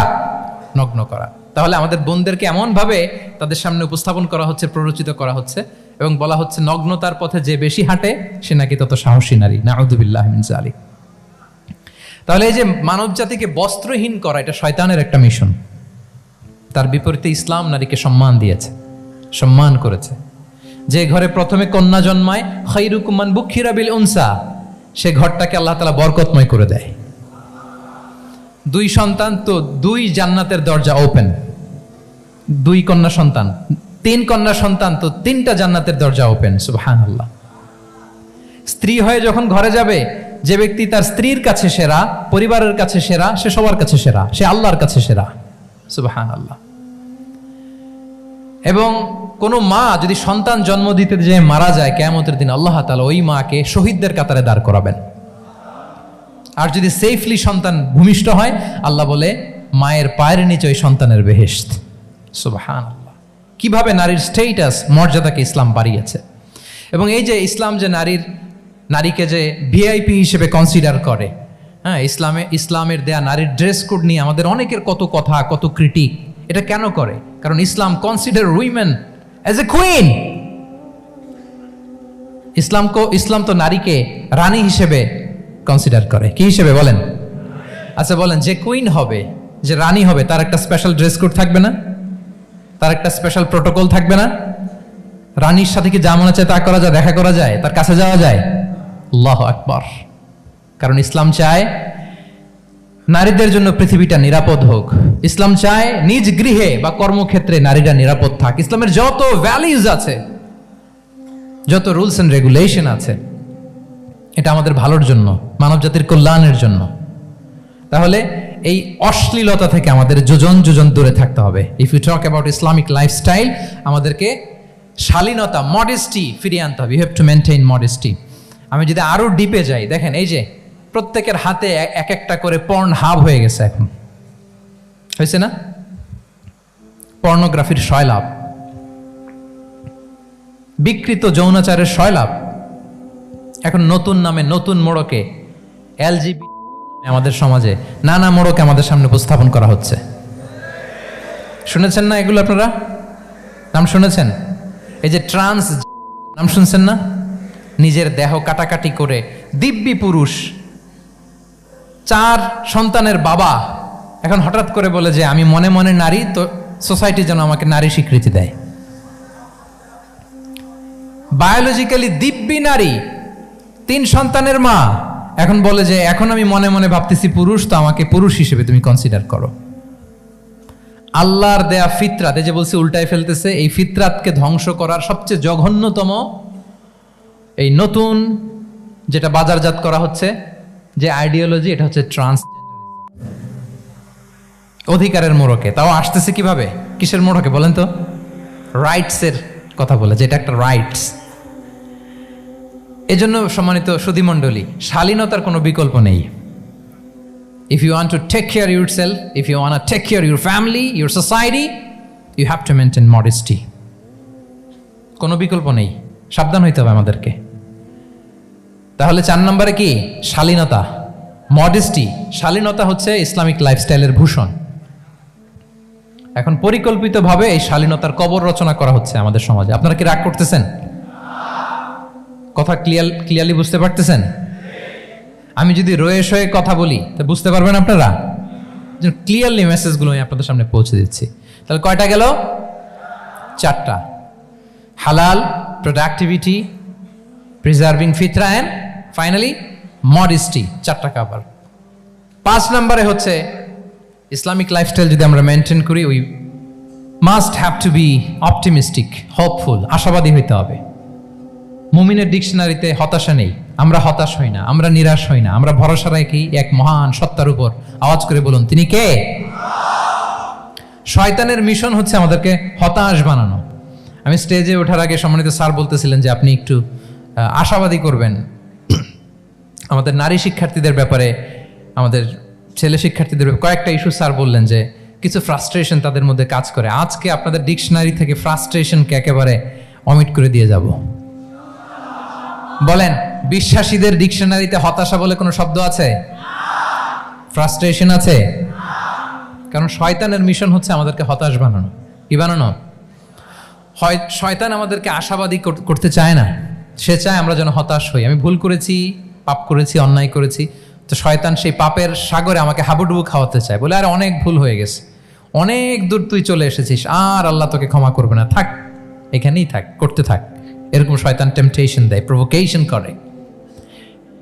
নগ্ন করা। তাহলে আমাদের বোনদেরকে এমন ভাবে তাদের সামনে উপস্থাপন করা হচ্ছে, প্ররোচিত করা হচ্ছে এবং বলা হচ্ছে নগ্নতার পথে যে বেশি হাঁটে সে নাকি তত সাহসী নারী। নাউযুবিল্লাহি মিন যালিক। তাহলে এই যে মানব জাতিকে বস্ত্রহীন করা, এটা শয়তানের একটা মিশন। তার বিপরীতে ইসলাম নারীকে সম্মান দিয়েছে, সম্মান করেছে। যে ঘরে প্রথমে কন্যা জন্মায়, খায়রুকুম মান বুখিরা বিল উনসা, সে ঘরটাকে আল্লাহ তাআলা বরকতময় করে দেয়। 2 সন্তান তো 2 জান্নাতের দরজা ওপেন। 2 কন্যা সন্তান, 3 কন্যা সন্তান তো 3টা জান্নাতের দরজা ওপেন। সুবহানাল্লাহ। স্ত্রী হয়ে যখন ঘরে যাবে, যে ব্যক্তি তার স্ত্রীর কাছে সেরা, পরিবারের কাছে সেরা, সে সবার কাছে সেরা, সে আল্লাহর কাছে সেরা। সুবহানাল্লাহ। এবং কোনো মা যদি সন্তান জন্ম দিতে যে মারা যায়, কিয়ামতের দিন আল্লাহ তাআলা ওই মাকে শহীদদের কাতারে দাঁড় করাবেন। আর যদি সেফলি সন্তান ভূমিষ্ঠ হয়, আল্লাহ বলে মায়ের পায়ের নিচে ওই সন্তানের বেহেশত। সুবহানাল্লাহ। কিভাবে নারীর স্টেটাস, মর্যাদাকে ইসলাম বাড়িয়েছে। এবং এই যে ইসলাম যে নারীকে যে ভিআইপি হিসেবে কনসিডার করে, হ্যাঁ, ইসলামের দেয়া নারীর ড্রেস কোড নিয়ে আমাদের অনেকের কত কথা, কত ক্রিটিক। এটা কেন করে? কারণ Islam consider women as a queen. ইসলাম তো নারীকে রানী হিসেবে কনসিডার করে। কি হিসেবে বলেন? আচ্ছা বলেন, যে কুইন হবে, যে রানী হবে, তার একটা স্পেশাল ড্রেস কোড থাকবে না? তার একটা স্পেশাল প্রোটোকল থাকবে না? রানীর সাথে কি যা মনে চায় তা করা যায়, দেখা করা যায়, তার কাছে যাওয়া যায়? আল্লাহু আকবার। কারণ ইসলাম চায় নারীদের জন্য পৃথিবীটা নিরাপদ হোক। ইসলাম চায় নিজ গৃহে বা কর্মক্ষেত্রে নারীরা নিরাপদ থাক। ইসলামের যত ভ্যালিউজ আছে, যত রুলস এন্ড রেগুলেশন আছে, এটা আমাদের ভালোর জন্য, মানব জাতির কল্যাণের জন্য। তাহলে এই অশ্লীলতা থেকে আমাদের যোজন যোজন দূরে থাকতে হবে। If you talk about Islamic lifestyle, আমাদেরকে শালীনতা, মডেস্টি ফিরিয়ে আনতে হবে। You have to maintain modesty. আমি যদি আরো ডিপে যাই, দেখেন এই যে প্রত্যেকের হাতে এক একটা করে পর্ন হাব হয়ে গেছে এখন, হয়েছে না? পর্নোগ্রাফির সয়লাভ, বিকৃত যৌনাচারের সয়লাভ। এখন নতুন নামে, নতুন মোড়কে, এলজিবি আমাদের সমাজে নানা মোড়কে আমাদের সামনে উপস্থাপন করা হচ্ছে। শুনেছেন না এগুলো? আপনারা নাম শুনেছেন? এই যে ট্রান্স, নাম শুনছেন না? নিজের দেহ কাটাকাটি করে দিব্যি পুরুষ, 4 সন্তানের বাবা, এখন হঠাৎ করে বলে যে আমি মনে মনে নারী, তো সোসাইটি যেন আমাকে নারী স্বীকৃতি দেয়। বায়োলজিক্যালি দিব্যি নারী, 3 সন্তানের মা, এখন বলে যে এখন আমি মনে মনে ভাবতেছি পুরুষ, তো আমাকে পুরুষ হিসেবে তুমি কনসিডার করো। আল্লাহর দেয়া ফিতরাত, এই যে বলছি উল্টায় ফেলতেছে, এই ফিতরাতকে ধ্বংস করার সবচেয়ে জঘন্যতম এই নতুন যেটা বাজারজাত করা হচ্ছে যে আইডিওলজি, এটা হচ্ছে ট্রান্সজেন্ডারিজম। অধিকারের মোড়কে, তাও আসতেছে কিভাবে? কিসের মোড়কে বলেন তো? রাইটসের কথা বলে, যেটা একটা রাইটস। এজন্য সম্মানিত সুধীমণ্ডলী, শালীনতার কোনো বিকল্প নেই। If you want to take care yourself, if you want to take care your family, your society, you have to maintain modesty. কোনো বিকল্প নেই, সাবধান হইতে হবে আমাদেরকে। তাহলে 4 নম্বরে কি? শালীনতা, মডেস্টি। শালীনতা হচ্ছে ইসলামিক লাইফস্টাইলের ভূষণ। এখন পরিকল্পিতভাবে এই শালীনতার কবর রচনা করা হচ্ছে আমাদের সমাজে। আপনারা কি রাগ করতেছেন? কথা ক্লিয়ারলি বুঝতে পারতেছেন? আমি যদি রয়ে সয়ে কথা বলি তো বুঝতে পারবেন আপনারা? ক্লিয়ারলি মেসেজগুলো আমি আপনাদের সামনে পৌঁছে দিচ্ছি। তাহলে কয়টা গেল? 4টা। হালাল, প্রোডাক্টিভিটি, প্রিজার্ভিং ফিতরা অ্যান্ড ফাইনালি মডেস্টি। 4টা কাভার। 5 নম্বরে হচ্ছে ইসলামিক লাইফস্টাইল যদি আমরা মেনটেন করি, we must have to be optimistic, hopeful, আশাবাদী হইতে হবে। মুমিনের ডিকশনারিতে হতাশা নেই। আমরা হতাশ হই না, আমরা নিরাশ হই না, আমরা ভরসা রাখি এক মহান সত্তার উপর। আওয়াজ করে বলুন, তিনি কে? শয়তানের মিশন হচ্ছে আমাদেরকে হতাশ বানানো। আমি স্টেজে ওঠার আগে সম্মানিত স্যার বলতেছিলেন যে আপনি একটু আশাবাদী করবেন আমাদের নারী শিক্ষার্থীদের ব্যাপারে, আমাদের ছেলে শিক্ষার্থীদের ব্যাপারে। কয়েকটা ইস্যু স্যার বললেন যে কিছু ফ্রাস্ট্রেশন তাদের মধ্যে কাজ করে। আজকে আপনাদের ডিকশনারি থেকে ফ্রাস্ট্রেশনকে একেবারে অমিট করে দিয়ে যাব। বলেন, বিশ্বাসীদের ডিকশনারিতে হতাশা বলে কোনো শব্দ আছে? ফ্রাস্ট্রেশন আছে? কারণ শয়তানের মিশন হচ্ছে আমাদেরকে হতাশ বানানো। কি বানানো? শয়তান আমাদেরকে আশাবাদী করতে চায় না, সে চায় আমরা যেন হতাশ হই। আমি ভুল করেছি, পাপ করেছি, অন্যায় করেছি, তো শয়তান সেই পাপের সাগরে আমাকে হাবুডুবু খাওয়াতে চায়। বলে, আরে অনেক ভুল হয়ে গেছে, অনেক দূর তুই চলে এসেছিস, আর আল্লাহ তোকে ক্ষমা করবে না, থাক এখানেই থাক, করতে থাক। এরকম শয়তান টেম্পটেশন দেয়, প্রভোকেশন করে।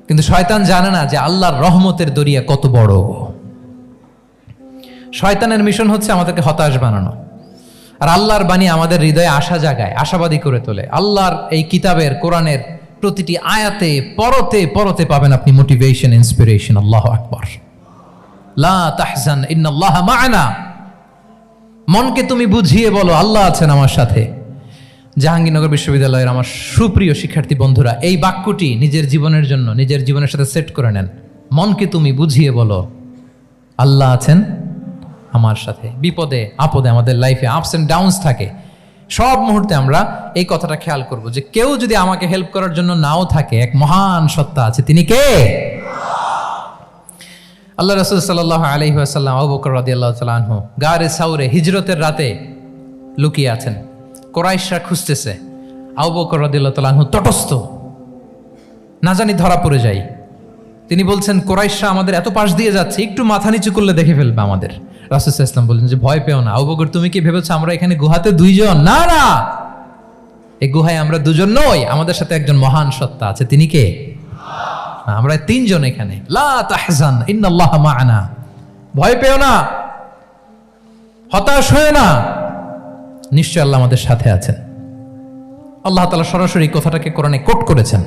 কিন্তু শয়তান জানে না যে আল্লাহর রহমতের দরিয়া কত বড়। শয়তানের মিশন হচ্ছে আমাদেরকে হতাশ বানানো। আর আল্লাহর বাণী আমাদের হৃদয়ে আশা জাগায়, আশাবাদী করে তোলে। আল্লাহর এই কিতাবের, কোরআনের প্রতিটি আয়াতে পরতে পরতে পাবেন আপনি মোটিভেশন, ইন্সপিরেশন। আল্লাহু আকবার। লা তাহজান ইন্নাল্লাহা মা'ানা। মনকে তুমি বুঝিয়ে বলো আল্লাহ আছেন আমার সাথে। জাহাঙ্গীরনগর বিশ্ববিদ্যালয়ের আমার সুপ্রিয় শিক্ষার্থী বন্ধুরা, এই বাক্যটি নিজের জীবনের জন্য, নিজের জীবনের সাথে সেট করে নেন। মনকে তুমি বুঝিয়ে বলো আল্লাহ আছেন আমার সাথে। বিপদে আপদে, আমাদের লাইফে আপস এন্ড ডাউনস থাকে, সব মুহূর্তে আমরা এই কথাটা খেয়াল করব যে কেউ যদি আমাকে হেল্প করার জন্য নাও থাকে, এক মহান সত্তা আছে। তিনি কে? আল্লাহ রাসূল সাল্লাল্লাহু আলাইহি ওয়াসাল্লাম, আবু বকর রাদিয়াল্লাহু তাআলা আনহু গারে সাউরে হিজরতের রাতে লুকিয়ে আছেন। কুরাইশরা খুঁজতেছে, আবু বকর রাদিয়াল্লাহু তাআলা আনহু তটস্থ, না জানি ধরা পড়ে যায়। তিনি বলছেন, কুরাইশরা আমাদের এত পাশ দিয়ে যাচ্ছে, একটু মাথা নিচু করলে দেখে ফেলবে আমাদের। রাসূল সাল্লাল্লাহু আলাইহি ওয়াসাল্লাম বললেন যে ভয় পেও না। আবু বকর, তুমি কি ভেবেছো আমরা এখানে গুহাতে 2 জন? না না, এই গুহায় আমরা 2 জন নই, আমাদের সাথে একজন মহান সত্তা আছে। তিনি কে? আমরা 3 জন এখানে। লা তাহজান ইন্নাল্লাহা মা'ানা। ভয় পেও না, হতাশ হয়ো না, নিশ্চয় আল্লাহ আমাদের সাথে আছেন। আল্লাহ তাআলা সরাসরি কথাটাকে কোরআনে কোট করেছেন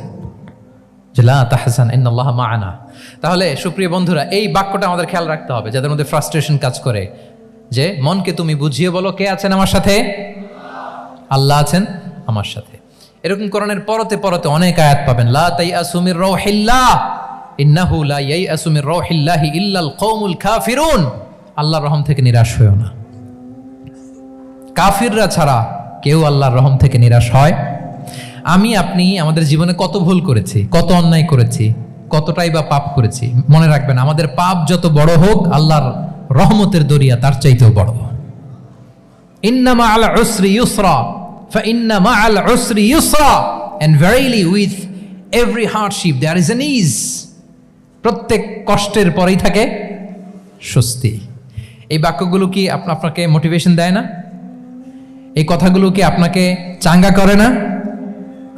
যে লা তাহজান ইন্নাল্লাহা মা'ানা। তাহলে সুপ্রিয় বন্ধুরা, এই বাক্যটা আমাদের খেয়াল রাখতে হবে যাদের মধ্যে ফ্রাস্ট্রেশন কাজ করে, যে মনকে তুমি বুঝিয়ে বলো কে আছেন আমার সাথে? আল্লাহ আছেন আমার সাথে। এরকম কোরআনের পরতে পরতে অনেক আয়াত পাবেন। লা তাইয়াসু মির রাউহিল্লাহ ইন্নাহু লা ইয়াইয়াসু মির রাউহিল্লাহি ইল্লাল কওমুল কাফিরুন। আল্লাহর রহম থেকে নিরাশ হয়ো না। কাফিররা ছাড়া কেউ আল্লাহর রহম থেকে নিরাশ হয়? আমি আপনি আমাদের জীবনে কত ভুল করেছি, কত অন্যায় করেছি, কতটাই বা পাপ করেছি। মনে রাখবেন, আমাদের পাপ যত বড় হোক, আল্লাহর রহমতের দরিয়া তার চাইতেও বড়। ইন্না মা'আল উসরি ইউসরা ফাইন্না মা'আল উসরি ইউসরা, and verily with every hardship there is an ease. প্রত্যেক কষ্টের পরেই থাকে স্বস্তি। এই বাক্যগুলো কি আপনাকে মোটিভেশন দেয় না? এই কথাগুলো কি আপনাকে চাঙ্গা করে না?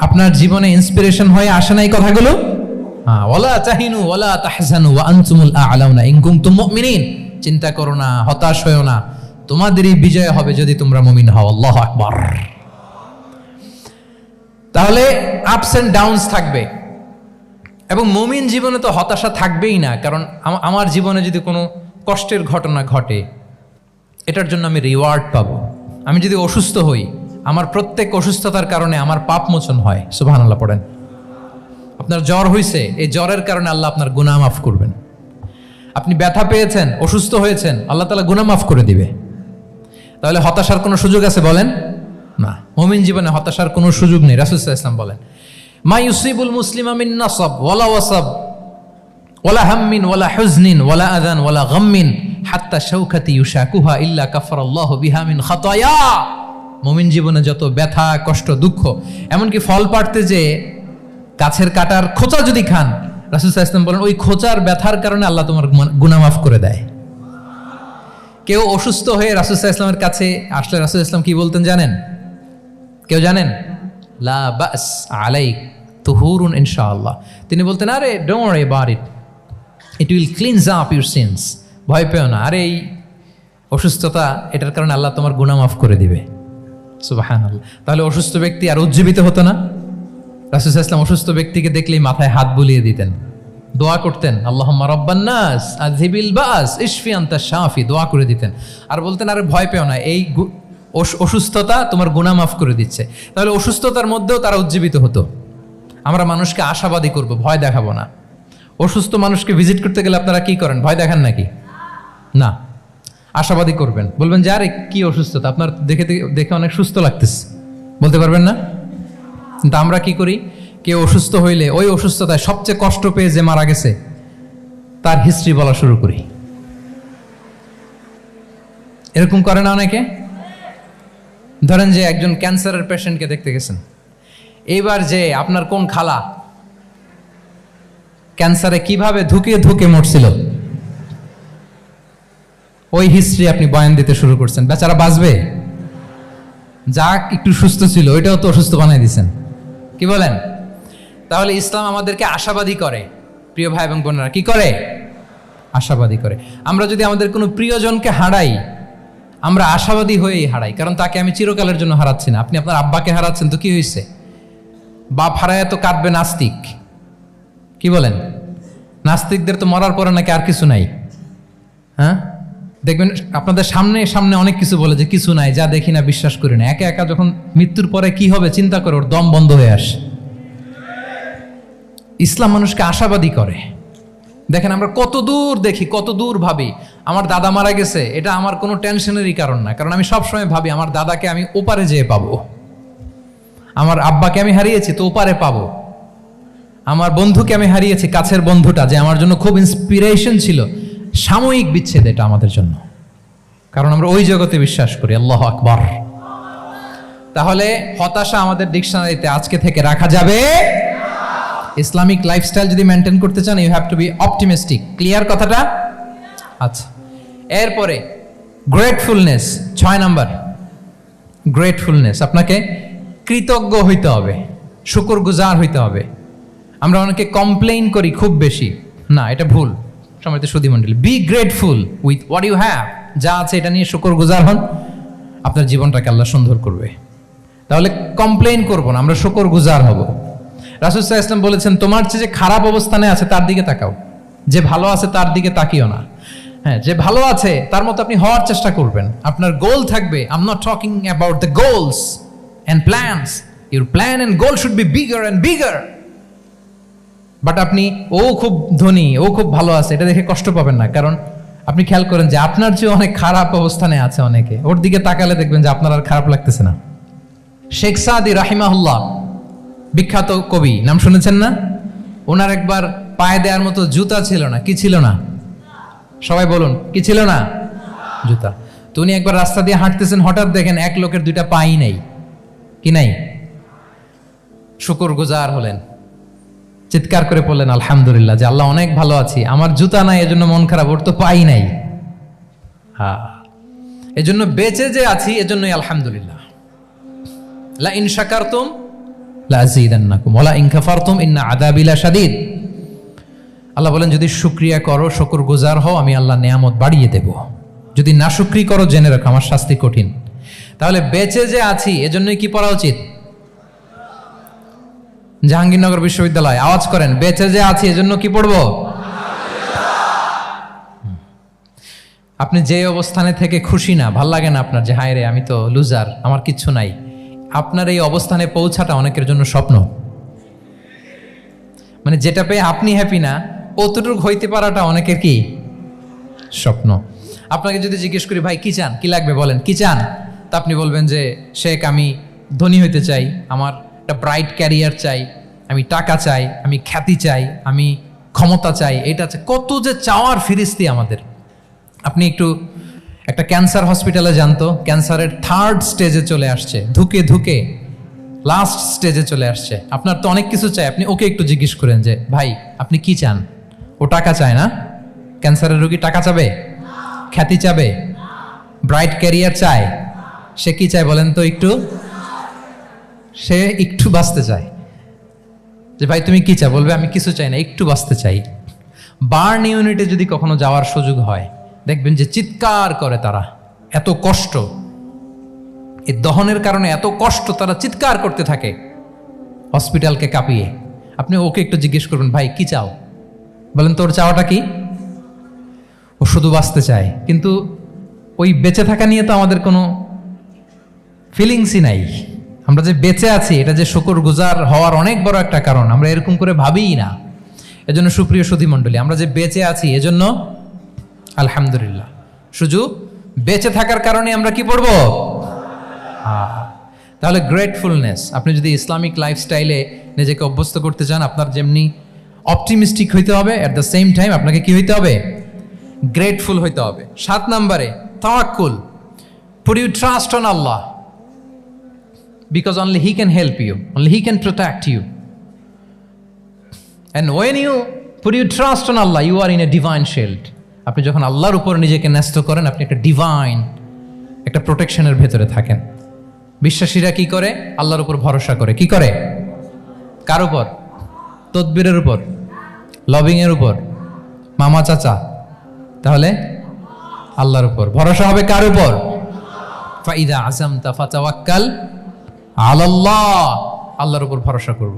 আপনার জীবনে ইন্সপিরেশন হয়ে আসে না এই কথাগুলো? ওয়ালা তাহিনু ওয়ালা তাহজানু ওয়া আনতুমুল আ'লাউনা ইন কুনতুম মুমিনিন। চিন্তা করো না, হতাশ হয়ো না, তোমাদেরই বিজয় হবে যদি তোমরা মুমিন হও। আল্লাহু আকবার। তাহলে আপস এন্ড ডাউনস থাকবে, এবং মুমিন জীবনে তো হতাশা থাকবেই না। কারণ আমার জীবনে যদি কোনো কষ্টের ঘটনা ঘটে, এটার জন্য আমি রিওয়ার্ড পাবো। আমি যদি অসুস্থ হই, আমার প্রত্যেক অসুস্থতার কারণে আমার পাপ মোচন হয়। সুবহানাল্লাহ পড়েন। আপনার জ্বর হয়েছে, এই জ্বরের কারণে আল্লাহ আপনার গুনাহ মাফ করবেন। আপনি ব্যথা পেয়েছেন, অসুস্থ হয়েছেন, আল্লাহ তাআলা গুনাহ মাফ করে দিবে। তাহলে হতাশার কোনো সুযোগ আছে বলেন? না, মুমিন জীবনে হতাশার কোনো সুযোগ নেই। রাসূল সাল্লাল্লাহু আলাইহি ওয়াসাল্লাম বলেন, মা ইউসিবুল মুসলিমা মিন নাসাব ওয়ালা ওয়াসাব ওয়ালা হাম্মিন ওয়ালা হুজনিন ওয়ালা আযান ওয়ালা গাম্মিন হাত্তা শাওকাতি ইউশাকুহা ইল্লা কাফারাল্লাহু বিহা মিন খাতায়া। মুমিন জীবনে যত ব্যথা, কষ্ট, দুঃখ, এমনকি ফল পাড়তে যে গাছের কাটার খোঁচা যদি খান, রাসূল সাল্লাল্লাহু আলাইহি ওয়াসাল্লাম বলেন ওই খোঁচার ব্যথার কারণে আল্লাহ তোমার গুনাহ মাফ করে দেয়। কেউ অসুস্থ হয়ে রাসূল সাল্লাল্লাহু আলাইহি ওয়াসাল্লামের কাছে আসলে রাসূল সাল্লাল্লাহু আলাইহি ওয়াসাল্লাম কি বলতেন জানেন? কেউ জানেন? লা বাস আলাইক তুহুরুন ইনশাআল্লাহ। তিনি বলতেন, আরে don't worry about it, it will cleanse up your scenes. ভয় পেও না, আরে এই অসুস্থতা, এটার কারণে আল্লাহ তোমার গুনাহ মাফ করে দিবে। সুবহানাল্লাহ। তাহলে অসুস্থ ব্যক্তি আর উজ্জীবিত হতো না? রাসূল সাল্লাল্লাহু আলাইহি ওয়াসাল্লাম অসুস্থ ব্যক্তিকে দেখলেই মাথায় হাত বুলিয়ে দিতেন, দোয়া করতেন, আল্লাহুম্মা রাব্বান নাস আযহিবিল বাস ইশফি আনতা শাফি, দোয়া করে দিতেন। আর বলতেন, আরে ভয় পেও না, এই অসুস্থতা তোমার গুনাহ মাফ করে দিচ্ছে। তাহলে অসুস্থতার মধ্যেও তারা উজ্জীবিত হতো। আমরা মানুষকে আশাবাদী করব, ভয় দেখাবো না। অসুস্থ মানুষকে ভিজিট করতে গেলে আপনারা কি করেন? ভয় দেখান নাকি? না, আশাবাদী করবেন, বলবেন যে আরে কি অসুস্থতা, আপনার দেখে অনেক সুস্থ লাগতেছে, বলতে পারবেন না? কিন্তু আমরা কি করি? কেউ অসুস্থ হইলে ওই অসুস্থতায় সবচেয়ে কষ্ট পেয়ে যে মারা গেছে তার হিস্ট্রি বলা শুরু করি। এরকম করে না অনেকে? ধরেন যে একজন ক্যান্সারের পেশেন্টকে দেখতে গেছেন, এইবার যে আপনার কোন খালা ক্যান্সারে কিভাবে ধুকে ধুকে মরছিল, ওই হিস্ট্রি আপনি বয়ান দিতে শুরু করছেন। বেচারা বাঁচবে? যা একটু সুস্থ ছিল ওইটাও তো অসুস্থ বানাই দিচ্ছেন। কি বলেন? তাহলে ইসলাম আমাদেরকে আশাবাদী করে। প্রিয় ভাই এবং বোনেরা, কি করে? আশাবাদী করে। আমরা যদি আমাদের কোনো প্রিয়জনকে হারাই, আমরা আশাবাদী হয়েই হারাই, কারণ তাকে আমি চিরকালের জন্য হারাচ্ছি না। আপনি আপনার আব্বাকে হারাচ্ছেন তো কি হয়েছে? বাপ হারায় তো কাঁদবে নাস্তিক। কি বলেন? নাস্তিকদের তো মরার পরে নাকি আর কিছু নাই। হ্যাঁ, দেখবেন আপনাদের সামনে সামনে অনেক কিছু বলে যে কিছু নাই, যা দেখি না, বিশ্বাস করি না। একা একা যখন মৃত্যুর পরে কি হবে চিন্তা করে ওর দম বন্ধ হয়ে আসে। ইসলাম মানুষকে আশাবাদী করে। দেখেন আমরা কত দূর দেখি, কত দূর ভাবি। আমার দাদা মারা গেছে, এটা আমার কোনো টেনশনেরই কারণ না, কারণ আমি সবসময় ভাবি আমার দাদাকে আমি ওপারে যেয়ে পাবো, আমার আব্বাকে আমি হারিয়েছি তো ওপারে পাবো, আমার বন্ধুকে আমি হারিয়েছি, কাছের বন্ধুটা যে আমার জন্য খুব ইন্সপিরেশন ছিল, সাময়িক বিচ্ছেদ এটা আমাদের জন্য, কারণ আমরা ওই জগতে বিশ্বাস করি। আল্লাহু আকবার। তাহলে হতাশা আমাদের ডিকশনারিতে আজকে থেকে রাখা যাবে। ইসলামিক লাইফস্টাইল যদি মেনটেন করতে চান, you have to be optimistic. Clear কথাটা? আচ্ছা, এরপরে গ্রেটফুলনেস, 6 নাম্বার। গ্রেটফুলনেস, আপনাকে কৃতজ্ঞ হইতে হবে, শুকরগুজার হইতে হবে। আমরা অনেকে কমপ্লেইন করি খুব বেশি, না এটা ভুল। সম্মানিত সুধী মণ্ডলী, be grateful with what you have. যা আছে এটা নিয়ে শুকরগুজার হন, আপনার জীবনটাকে আল্লাহ সুন্দর করবে। তাহলে কমপ্লেইন করবো না, আমরা শুকরগুজার হব। রাসূল সাল্লাল্লাহু আলাইহি ওয়াসাল্লাম বলেছেন, তোমার চেয়ে যে খারাপ অবস্থানে আছে তার দিকে তাকাও, যে ভালো আছে তার দিকে তাকিও না। হ্যাঁ, যে ভালো আছে তার মতো আপনি হওয়ার চেষ্টা করবেন। আপনার গোল থাকবে, I am not talking about the goals and plans, your plan and goal should be bigger and bigger. But আপনি ও খুব ধনী, ও খুব ভালো আছে এটা দেখে কষ্ট পাবেন না, কারণ আপনি খেয়াল করেন যে আপনার চেয়ে অনেক খারাপ অবস্থানে আছে অনেকে, ওর দিকে তাকালে দেখবেন যে আপনার আর খারাপ লাগতেছে না। শেখ সাদি রাহিমাহুল্লাহ, বিখ্যাত কবি, নাম শুনেছেন না? ওনার একবার পায়ে দেওয়ার মতো জুতা ছিল না। কি ছিল না? সবাই বলুন, কি ছিল না? জুতা। তো উনি একবার রাস্তা দিয়ে হাঁটতেছেন, হঠাৎ দেখেন এক লোকের 2টা পাই নেই। কি নাই? শুকরগুজার হলেন, চিৎকার করে বললেন আলহামদুলিল্লাহ, যে আল্লাহ অনেক ভালো আছি, আমার জুতা নাই এজন্য মন খারাপ, ওর তো পাই নাই। হ্যাঁ, এজন্য বেঁচে যে আছি এজন্যই আলহামদুলিল্লাহ। লা ইন শাকারতুম লা আযীদান্নাকুম ওয়া লা ইন কাফারতুম ইন্না আযাবি লাশাদীদ। আল্লাহ বলেন, যদি শুকরিয়া করো, শুকরগুজার হও, আমি আল্লাহ নিয়ামত বাড়িয়ে দেব। যদি নাশুকরি করো, জেনে রাখো আমার শাস্তি কঠিন। তাহলে বেঁচে যে আছি এজন্যই কি পড়া উচিত? জাহাঙ্গীরনগর বিশ্ববিদ্যালয় আওয়াজ করেন, বেঁচে যে আছি এজন্য কি পড়বো? আপনি যে অবস্থানে থেকে খুশি না, ভাল লাগে না আপনার, যে হায় রে আমি তো লুজার, আমার কিচ্ছু নাই, আপনার এই অবস্থানে পৌঁছাটা অনেকের জন্য স্বপ্ন। মানে যেটা পেয়ে আপনি হ্যাপি না, অতটুকু হইতে পারাটা অনেকের কি স্বপ্ন। আপনাকে যদি জিজ্ঞেস করি ভাই কি চান, কি লাগবে বলেন, কি চান, তা আপনি বলবেন যে শেখ আমি ধনী হইতে চাই, আমার একটা ব্রাইট ক্যারিয়ার চাই, আমি টাকা চাই, আমি খ্যাতি চাই, আমি ক্ষমতা চাই, এটা চাই। কত যে চাওয়ার ফিরিস্তি আমাদের। আপনি একটু একটা ক্যান্সার হসপিটালে যান তো, ক্যান্সারের 3rd স্টেজে চলে আসছে, ধুকে ধুকে লাস্ট স্টেজে চলে আসছে। আপনার তো অনেক কিছু চাই, আপনি ওকে একটু জিজ্ঞেস করেন যে ভাই আপনি কি চান। ও টাকা চায় না? ক্যান্সারের রোগী টাকা চাবে, খ্যাতি চাবে, ব্রাইট ক্যারিয়ার চায়। সে কি চায় বলেন তো একটু? সে একটু বাঁচতে চায়। যে ভাই তুমি কি চাও, বলবে আমি কিছু চাই না, একটু বাঁচতে চাই। বার্ন ইউনিটে যদি কখনো যাওয়ার সুযোগ হয়, দেখবেন যে চিৎকার করে তারা, এত কষ্ট, এই দহনের কারণে এত কষ্ট, তারা চিৎকার করতে থাকে হসপিটালকে কাঁপিয়ে। আপনি ওকে একটু জিজ্ঞেস করবেন ভাই কি চাও, বলেন তোর চাওয়াটা কি? ও শুধু বাঁচতে চায়, কিন্তু ওই বেঁচে থাকা নিয়ে তো আমাদের কোনো ফিলিংসই নাই। আমরা যে বেঁচে আছি এটা যে শুকরগুজার হওয়ার অনেক বড় একটা কারণ, আমরা এরকম করে ভাবিই না। এজন্য সুপ্রিয় সুধী মণ্ডলী, আমরা যে বেঁচে আছি এজন্য আলহামদুলিল্লাহ। শুধু বেঁচে থাকার কারণে আমরা কি পড়বো? তাহলে গ্রেটফুলনেস, আপনি যদি ইসলামিক লাইফস্টাইলে নিজেকে অভ্যস্ত করতে চান, আপনার যেমনি অপটিমিস্টিক হইতে হবে, অ্যাট দ্য সেম টাইম আপনাকে কি হইতে হবে? গ্রেটফুল হইতে হবে। 7 নম্বরে তাওয়াক্কুল। Put your trust on Allah, because only He can help you, only He can protect you. And when you put your trust on Allah, you are in a divine shield. আপনি যখন আল্লাহর উপর নিজেকে ন্যস্ত করেন, আপনি একটা ডিভাইন, একটা প্রোটেকশনের ভেতরে থাকেন। বিশ্বাসীরা কি করে? আল্লাহর উপর ভরসা করে। কি করে? কার উপর? তদবিরের উপর, লবিং এর উপর, মামা চাচা? তাহলে আল্লাহর উপর ভরসা হবে। কার উপর? ফাইদা আযামতা ফাতাওয়াক্কাল আলাল্লাহ, আল্লাহর উপর ভরসা করব।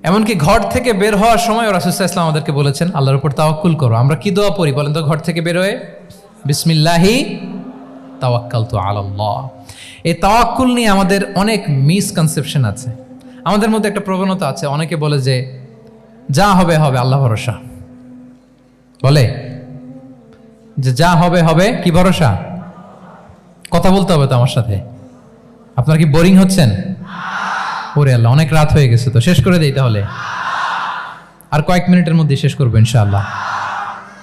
এমনকি ঘর থেকে বের হওয়ার সময় রাসূল সাল্লাল্লাহু আলাইহি ওয়াসাল্লাম আমাদেরকে বলেছেন আল্লাহর উপর তাওয়াক্কুল করো। আমরা কি দোয়া পড়ি বলেন তো ঘর থেকে বের হয়ে? বিসমিল্লাহি তাওয়াক্কালতু আলাল্লাহ। এই তাওয়াক্কুল নিয়ে আমাদের অনেক মিসকনসেপশন আছে। আমাদের মধ্যে একটা প্রবণতা আছে, অনেকে বলে যে যা হবে হবে, আল্লাহ ভরসা। বলে যে যা হবে হবে, কি ভরসা? কথা বলতে হবে তো আমার সাথে। আপনার কি বোরিং হচ্ছেন? ওরে আল্লাহ, অনেক রাত হয়ে গেছে, তো শেষ করে দেই তাহলে। আর কয়েক মিনিটের মধ্যে শেষ করবো ইনশাআল্লাহ।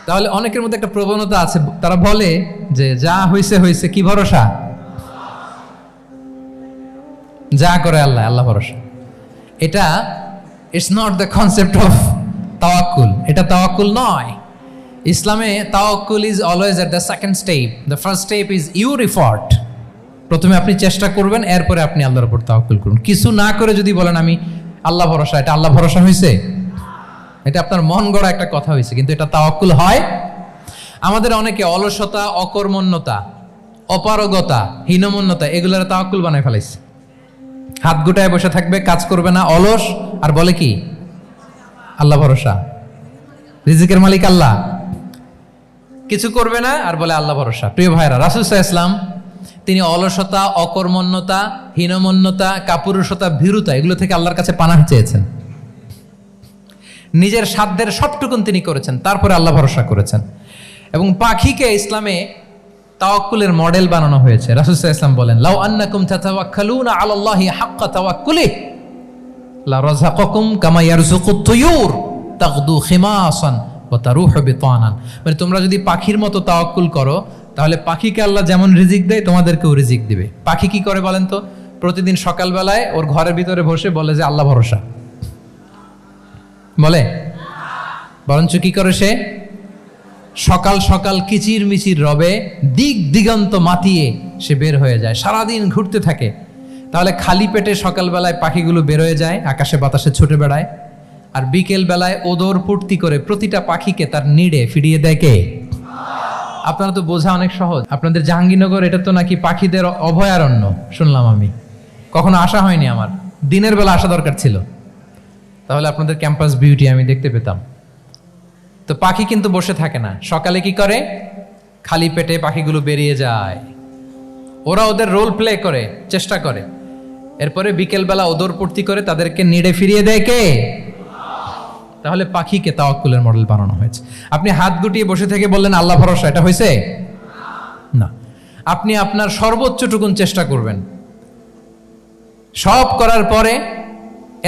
তাহলে অনেকের মধ্যে একটা প্রবণতা আছে, তারা বলে যে যা হয়েছে হয়েছে, কি ভরসা? যা করে আল্লাহ, আল্লাহ ভরসা। এটা it's not the concept of তাওয়াক্কুল। এটা তাওয়াক্কুল নয়। ইসলামে তাওয়াক্কুল is always at the second step. The first step is your effort. প্রথমে আপনি চেষ্টা করবেন, এরপরে আপনি আল্লাহর উপর তাওয়াক্কুল করুন। কিছু না করে যদি বলেন আমি আল্লাহ ভরসা, এটা আল্লাহ ভরসা হয়েছে? এটা আপনার মন গড়া একটা কথা হয়েছে, কিন্তু এটা তাওয়াক্কুল হয়? আমাদের অনেকে অলসতা, অকর্মণ্যতা, অপারগতা, হীনমন্যতা, এগুলোর তাওয়াক্কুল বানায় ফেলাইছে। হাত গুটায় বসে থাকবে, কাজ করবে না, অলস, আর বলে কি আল্লাহ ভরসা। রিজিকের মালিক আল্লাহ, কিছু করবে না আর বলে আল্লাহ ভরসা। প্রিয় ভাইরা, রাসূল সাল্লাল্লাহু আলাইহি ওয়াসাল্লাম তিনি অলসতা, অকর্মণ্যতা, হীনমন্যতা, কাপুরুষতা, ভীরুতা, এগুলো থেকে আল্লাহর কাছে পানাহ চেয়েছেন। নিজের সাধ্যের সবটুকুন তিনি করেছেন, তারপরে আল্লাহ ভরসা করেছেন। এবং পাখিকে ইসলামে তাওয়াক্কুলের মডেল বানানো হয়েছে। রাসূল সাল্লাল্লাহু আলাইহি ওয়াসাল্লাম বলেন, লাউ আন্নাকুম তাতাওয়াক্কালুনা আলাল্লাহি হাক্কা তাওয়াক্কুলিহি লা রাযাকাকুম কামা ইয়ারযুকুত তুয়ুর তাগদু খিমাসান ওয়া তারুহু বিতানান। মানে তোমরা যদি পাখির মতো তাওয়াক্কুল করো, তাহলে পাখিকে আল্লাহ যেমন রিজিক দেয় তোমাদেরকেও রিজিক দিবে। পাখি কি করে বলেন তো? প্রতিদিন সকালবেলায় ওর ঘরের ভিতরে বসে বলে যে আল্লাহ ভরসা। বলে? বরঞ্চ কি করে সে? সকাল সকাল কিচির মিচির রবে, দিক দিগন্ত মাতিয়ে সে বের হয়ে যায়, সারাদিন ঘুরতে থাকে। তাহলে খালি পেটে সকালবেলায় পাখিগুলো বের হয়ে যায়, আকাশে বাতাসে ছুটে বেড়ায়, আর বিকেল বেলায় ওদর ফুর্তি করে প্রতিটা পাখিকে তার নিড়ে ফিরিয়ে দেয় কে? আপনারা তো বোঝা অনেক সহজ। আপনাদের জাহাঙ্গীরনগর এটা তো নাকি পাখিদের অভয়ারণ্য শুনলাম আমি, কখনো আসা হয়নি আমার, দিনের বেলা আসা দরকার ছিল, তাহলে আপনাদের ক্যাম্পাস বিউটি আমি দেখতে পেতাম। তো পাখি কিন্তু বসে থাকে না, সকালে কি করে? খালি পেটে পাখিগুলো বেরিয়ে যায়, ওরা ওদের রোল প্লে করে, চেষ্টা করে। এরপরে বিকেলবেলা ওদর পূর্তি করে তাদেরকে নেড়ে ফিরিয়ে দেয় কে? তাহলে পাখিকে তাওয়াক্কুলের মডেল বানানো হয়েছে। আপনি হাত গুটিয়ে বসে থেকে বললেন আল্লাহ ভরসা, এটা হয়েছে না। আপনি আপনার সর্বোচ্চটুকুন চেষ্টা করবেন, সব করার পরে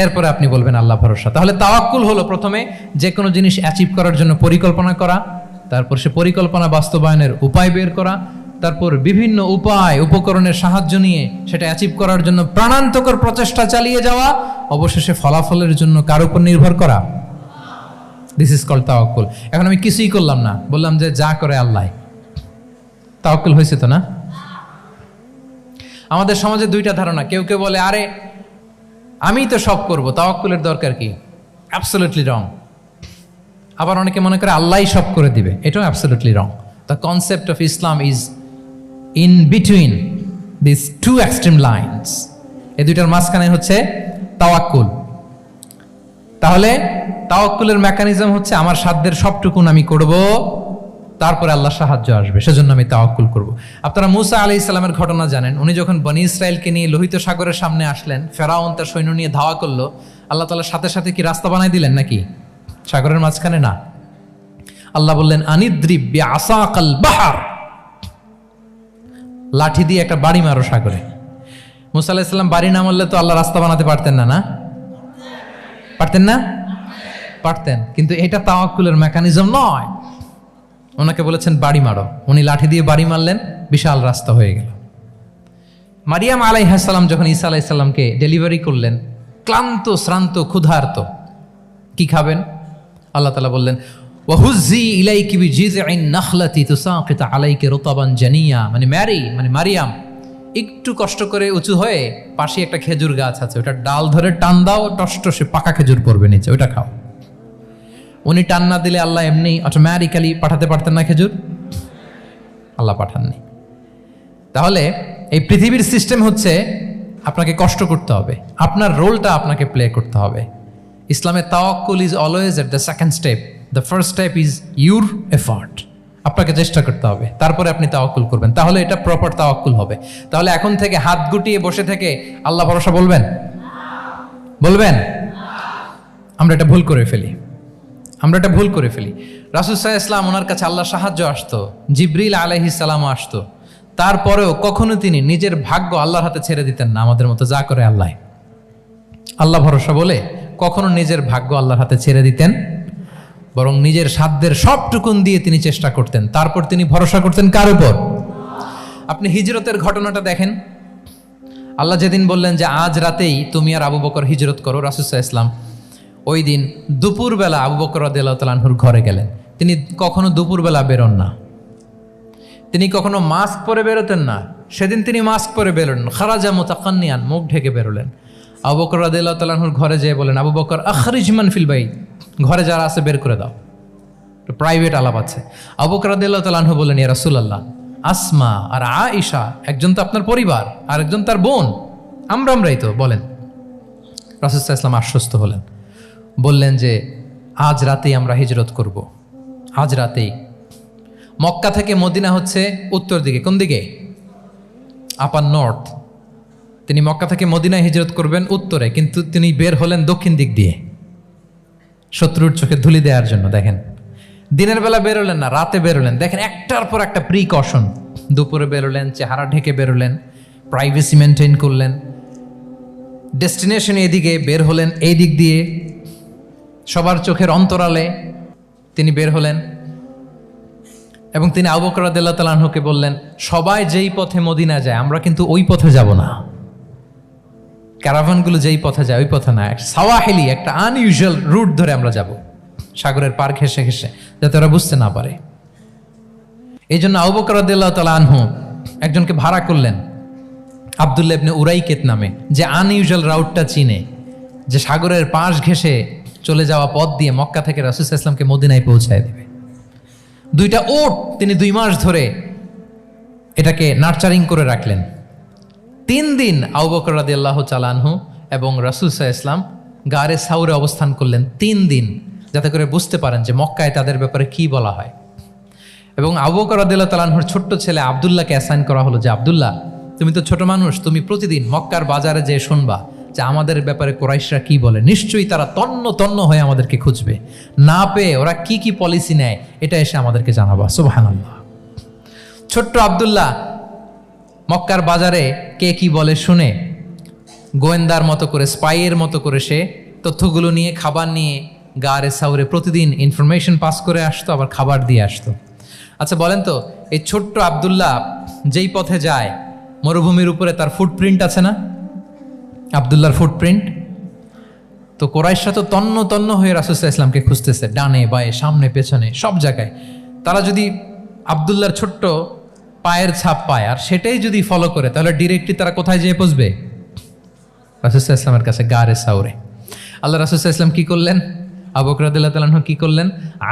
এরপরে আপনি বলবেন আল্লাহ ভরসা। তাহলে তাওয়াক্কুল হলো প্রথমে যে কোনো জিনিস অ্যাচিভ করার জন্য পরিকল্পনা করা, তারপর সে পরিকল্পনা বাস্তবায়নের উপায় বের করা, তারপর বিভিন্ন উপায় উপকরণের সাহায্য নিয়ে সেটা অ্যাচিভ করার জন্য প্রাণান্তকর প্রচেষ্টা চালিয়ে যাওয়া, অবশেষে ফলাফলের জন্য কার উপর নির্ভর করা। দিস ইজ কল্ড তাওয়াক্কুল। এখন আমি কিছুই করলাম না, বললাম যে যা করে আল্লাহ, তাওয়াক্কুল হয়েছে তো না? আমাদের সমাজে দুইটা ধারণা। কেউ কেউ বলে আরে আমি তো সব করব, তাওয়াক্কুলের দরকার কি? Absolutely wrong. আবার অনেকে মনে করে আল্লাহই সব করে দিবে, এটাও absolutely wrong. The concept of Islam is in between this two extreme lines. এই দুইটার মাঝখানে হচ্ছে তাওয়াক্কুল। তাহলে তাওয়াক্কুলের মেকানিজম হচ্ছে আমার সাধ্যের সবটুকুন আমি করব, তারপরে আল্লাহ সাহায্য আসবে, সেজন্য আমি তাওয়াক্কুল করব। আপনারা মুসা আলাইহিস সালামের ঘটনা জানেন। উনি যখন বনি ইসরায়েলকে নিয়ে লোহিত সাগরের সামনে আসলেন, ফেরাউন তার সৈন্য নিয়ে ধাওয়া করলো, আল্লাহ তাআলার সাথে সাথে কি রাস্তা বানাই দিলেন নাকি? সাগরের মাঝখানে না। আল্লাহ বললেন আনিদ্রিব বিআসাকাল বাহর, লাঠি দিয়ে একটা বাড়ি মারো সাগরে। মুসা আলাইহিস সালাম বাড়ি না মারলে তো আল্লাহ রাস্তা বানাতে পারতেন না, না পারতেন না? পারতেন, কিন্তু এটা তাওয়াক্কুলের মেকানিজম নয়। ওনাকে বলেছেন বাড়ি মারো, উনি লাঠি দিয়ে বাড়ি মারলেন, বিশাল রাস্তা হয়ে গেল। মারিয়াম আলাইহিস সালাম যখন ঈসা আলাইহিস সালামকে ডেলিভারি করলেন, ক্লান্ত শ্রান্ত ক্ষুধার্ত, কি খাবেন? আল্লাহ তাআলা বললেন ওয়াহুজ্জি ইলাইকি বিজিযইন নাখলাতি তুসাকিত আলাইকি রুতাবান জানিয়া, মানে মারিয়াম একটু কষ্ট করে উঁচু হয়ে পাশে একটা খেজুর গাছ আছে, ওটা ডাল ধরে টান দাও, টসটসে পাকা খেজুর পড়বে নিচে, ওটা খাও। উনি টান না দিলে আল্লাহ এমনি অটোমেটিক্যালি পাঠাতে পারতেন না খেজুর? আল্লাহ পাঠাননি। তাহলে এই পৃথিবীর সিস্টেম হচ্ছে আপনাকে কষ্ট করতে হবে, আপনার রোলটা আপনাকে প্লে করতে হবে। ইসলামে তাওয়াক্কুল is always at the second step, the first step is your effort. আপনাকে চেষ্টা করতে হবে, তারপরে আপনি তাওয়াক্কুল করবেন, তাহলে এটা প্রপার তাওয়াক্কুল হবে। তাহলে এখন থেকে হাত গুটিয়ে বসে থেকে আল্লাহ ভরসা বলবেন? আমরা এটা ভুল করে ফেলি। রাসূল সাল্লাল্লাহু আলাইহি ওয়াসাল্লাম, ওনার কাছে আল্লাহর সাহায্য আসতো, জিবরিল আলাইহিস সালামও আসতো, তারপরেও কখনো তিনি নিজের ভাগ্য আল্লাহর হাতে ছেড়ে দিতেন না। আমাদের মতো যা করে আল্লাহ ভরসা বলে কখনো নিজের ভাগ্য আল্লাহর হাতে ছেড়ে দিতেন, বরং নিজের সাধ্যের সবটুকুন দিয়ে তিনি চেষ্টা করতেন, তারপর তিনি ভরসা করতেন কার উপর? আপনি হিজরতের ঘটনাটা দেখেন। আল্লাহ যেদিন বললেন যে আজ রাতেই তুমি আর আবু বকর হিজরত করো, রাসূল সাল্লাল্লাহু আলাইহি ওয়াসাল্লাম ওই দিন দুপুরবেলা আবু বকর রাদিয়াল্লাহু তাআলা আনহুর ঘরে গেলেন। তিনি কখনো দুপুরবেলা বেরোন না, তিনি কখনো মাস্ক পরে বেরোতেন না। সেদিন তিনি মাস্ক পরে বেরোলেন, খারাজা মুতাকান্নিয়ান, মুখ ঢেকে বেরোলেন। আবু বকর রাদিয়াল্লাহু তাআলা আনহুর ঘরে যেয়ে বলেন, আবু বকর আখরিজ মান ফিল বাইত, ঘরে যারা আছে বের করে দাও, প্রাইভেট আলাপ আছে। আবু বকর রাদিয়াল্লাহু তাআলা আনহু বললেন, ইয়া রাসূলুল্লাহ, আসমা আর আয়েশা একজন তো আপনার পরিবার আর একজন তার বোন, আমরাই তো, বলেন। রাসূল সাল্লাল্লাহু আলাইহি ওয়াসাল্লাম আশ্বস্ত হলেন, বললেন যে আজ রাতেই আমরা হিজরত করব। আজ রাতেই। মক্কা থেকে মদিনা হচ্ছে উত্তর দিকে, কোন দিকে? আপার নর্থ। তিনি মক্কা থেকে মদিনায় হিজরত করবেন উত্তরে, কিন্তু তিনি বের হলেন দক্ষিণ দিক দিয়ে, শত্রুর চোখে ধুলি দেওয়ার জন্য। দেখেন, দিনের বেলা বেরোলেন না, রাতে বেরোলেন। দেখেন একটার পর একটা প্রিকশন। দুপুরে বেরোলেন, চেহারা ঢেকে বেরোলেন, প্রাইভেসি মেনটেন করলেন। ডেস্টিনেশন এদিকে, বের হলেন এই দিক দিয়ে, সবার চোখের অন্তরালে তিনি বের হলেন। এবং তিনি আবু বকর রাদিয়াল্লাহু তাআলা আনহুকে বললেন, সবাই যেই পথে মদিনা যায় আমরা কিন্তু ওই পথে যাব না, ক্যারাভানগুলো যেই পথে যায় ওই পথে না, সাওয়াহিলি একটা আনইউজুয়াল রুট ধরে আমরা যাব, সাগরের পার ঘেঁষে ঘেঁষে, যাতে ওরা বুঝতে না পারে। এই জন্য আবু বকর রাদিয়াল্লাহু তাআলা আনহু একজনকে ভাড়া করলেন, আব্দুল্লাহ ইবনে উরাইকেত নামে, যে আনইউজুয়াল রাউটটা চিনে, যে সাগরের পাশ ঘেঁষে চলে যাওয়া পথ দিয়ে মক্কা থেকে রাসূল সাল্লাল্লাহু আলাইহি ওয়াসাল্লামকে মদিনায় পৌঁছায় দেবে। 2টা ওট তিনি 2 মাস ধরে এটাকে নার্চারিং করে রাখলেন। 3 দিন আবু বকর রাদিয়াল্লাহু তাআলা আনহু এবং রাসূল সাল্লাল্লাহু আলাইহি ওয়াসাল্লাম গারে সাউরে অবস্থান করলেন 3 দিন, যাতে করে বুঝতে পারেন যে মক্কায় তাদের ব্যাপারে কি বলা হয়। এবং আবু বকর রাদিয়াল্লাহু তাআলা আনহুর ছোট্ট ছেলে আব্দুল্লাহকে অ্যাসাইন করা হলো যে আব্দুল্লাহ, তুমি তো ছোট মানুষ, তুমি প্রতিদিন মক্কার বাজারে যেয়ে শুনবা যে আমাদের ব্যাপারে কুরাইশরা কি বলে। নিশ্চয়ই তারা তন্ন তন্ন হয়ে আমাদেরকে খুঁজবে, না পেয়ে ওরা কি কি পলিসি নেয় এটা এসে আমাদেরকে জানাবা। সুবহানাল্লাহ। ছোট্ট আব্দুল্লাহ মক্কার বাজারে কে কি বলে শুনে গোয়েন্দার মতো করে, স্পাইয়ের মতো করে সে তথ্যগুলো নিয়ে, খাবার নিয়ে গারে সাউরে প্রতিদিন ইনফরমেশন পাস করে আসতো, আবার খাবার দিয়ে আসতো। আচ্ছা বলেন তো, এই ছোট্ট আব্দুল্লাহ যেই পথে যায়, মরুভূমির উপরে তার ফুটপ্রিন্ট আছে না, আব্দুল্লাহর ফুটপ্রিন্ট। তো কোরাইশরা তো তন্ন তন্ন হয়ে রাসূল সাল্লাল্লাহু আলাইহি ওয়াসাল্লামকে খুঁজতেছে, ডানে বায়ে সামনে পেছনে সব জায়গায়। তারা যদি আব্দুল্লাহর ছোট্ট পায়ের ছাপ পায় আর সেটাই যদি ফলো করে, তাহলে ডিরেক্টলি তারা কোথায় যেয়ে পৌঁছবে? রাসূল সাল্লাল্লাহু আলাইহি ওয়াসাল্লামের কাছে, গারে সাউরে। আল্লাহ রাসূল সাল্লাল্লাহু আলাইহি ওয়াসাল্লাম কি করলেন? আবু বকর রাদিয়াল্লাহু তাআলা আনহু কি করলেন?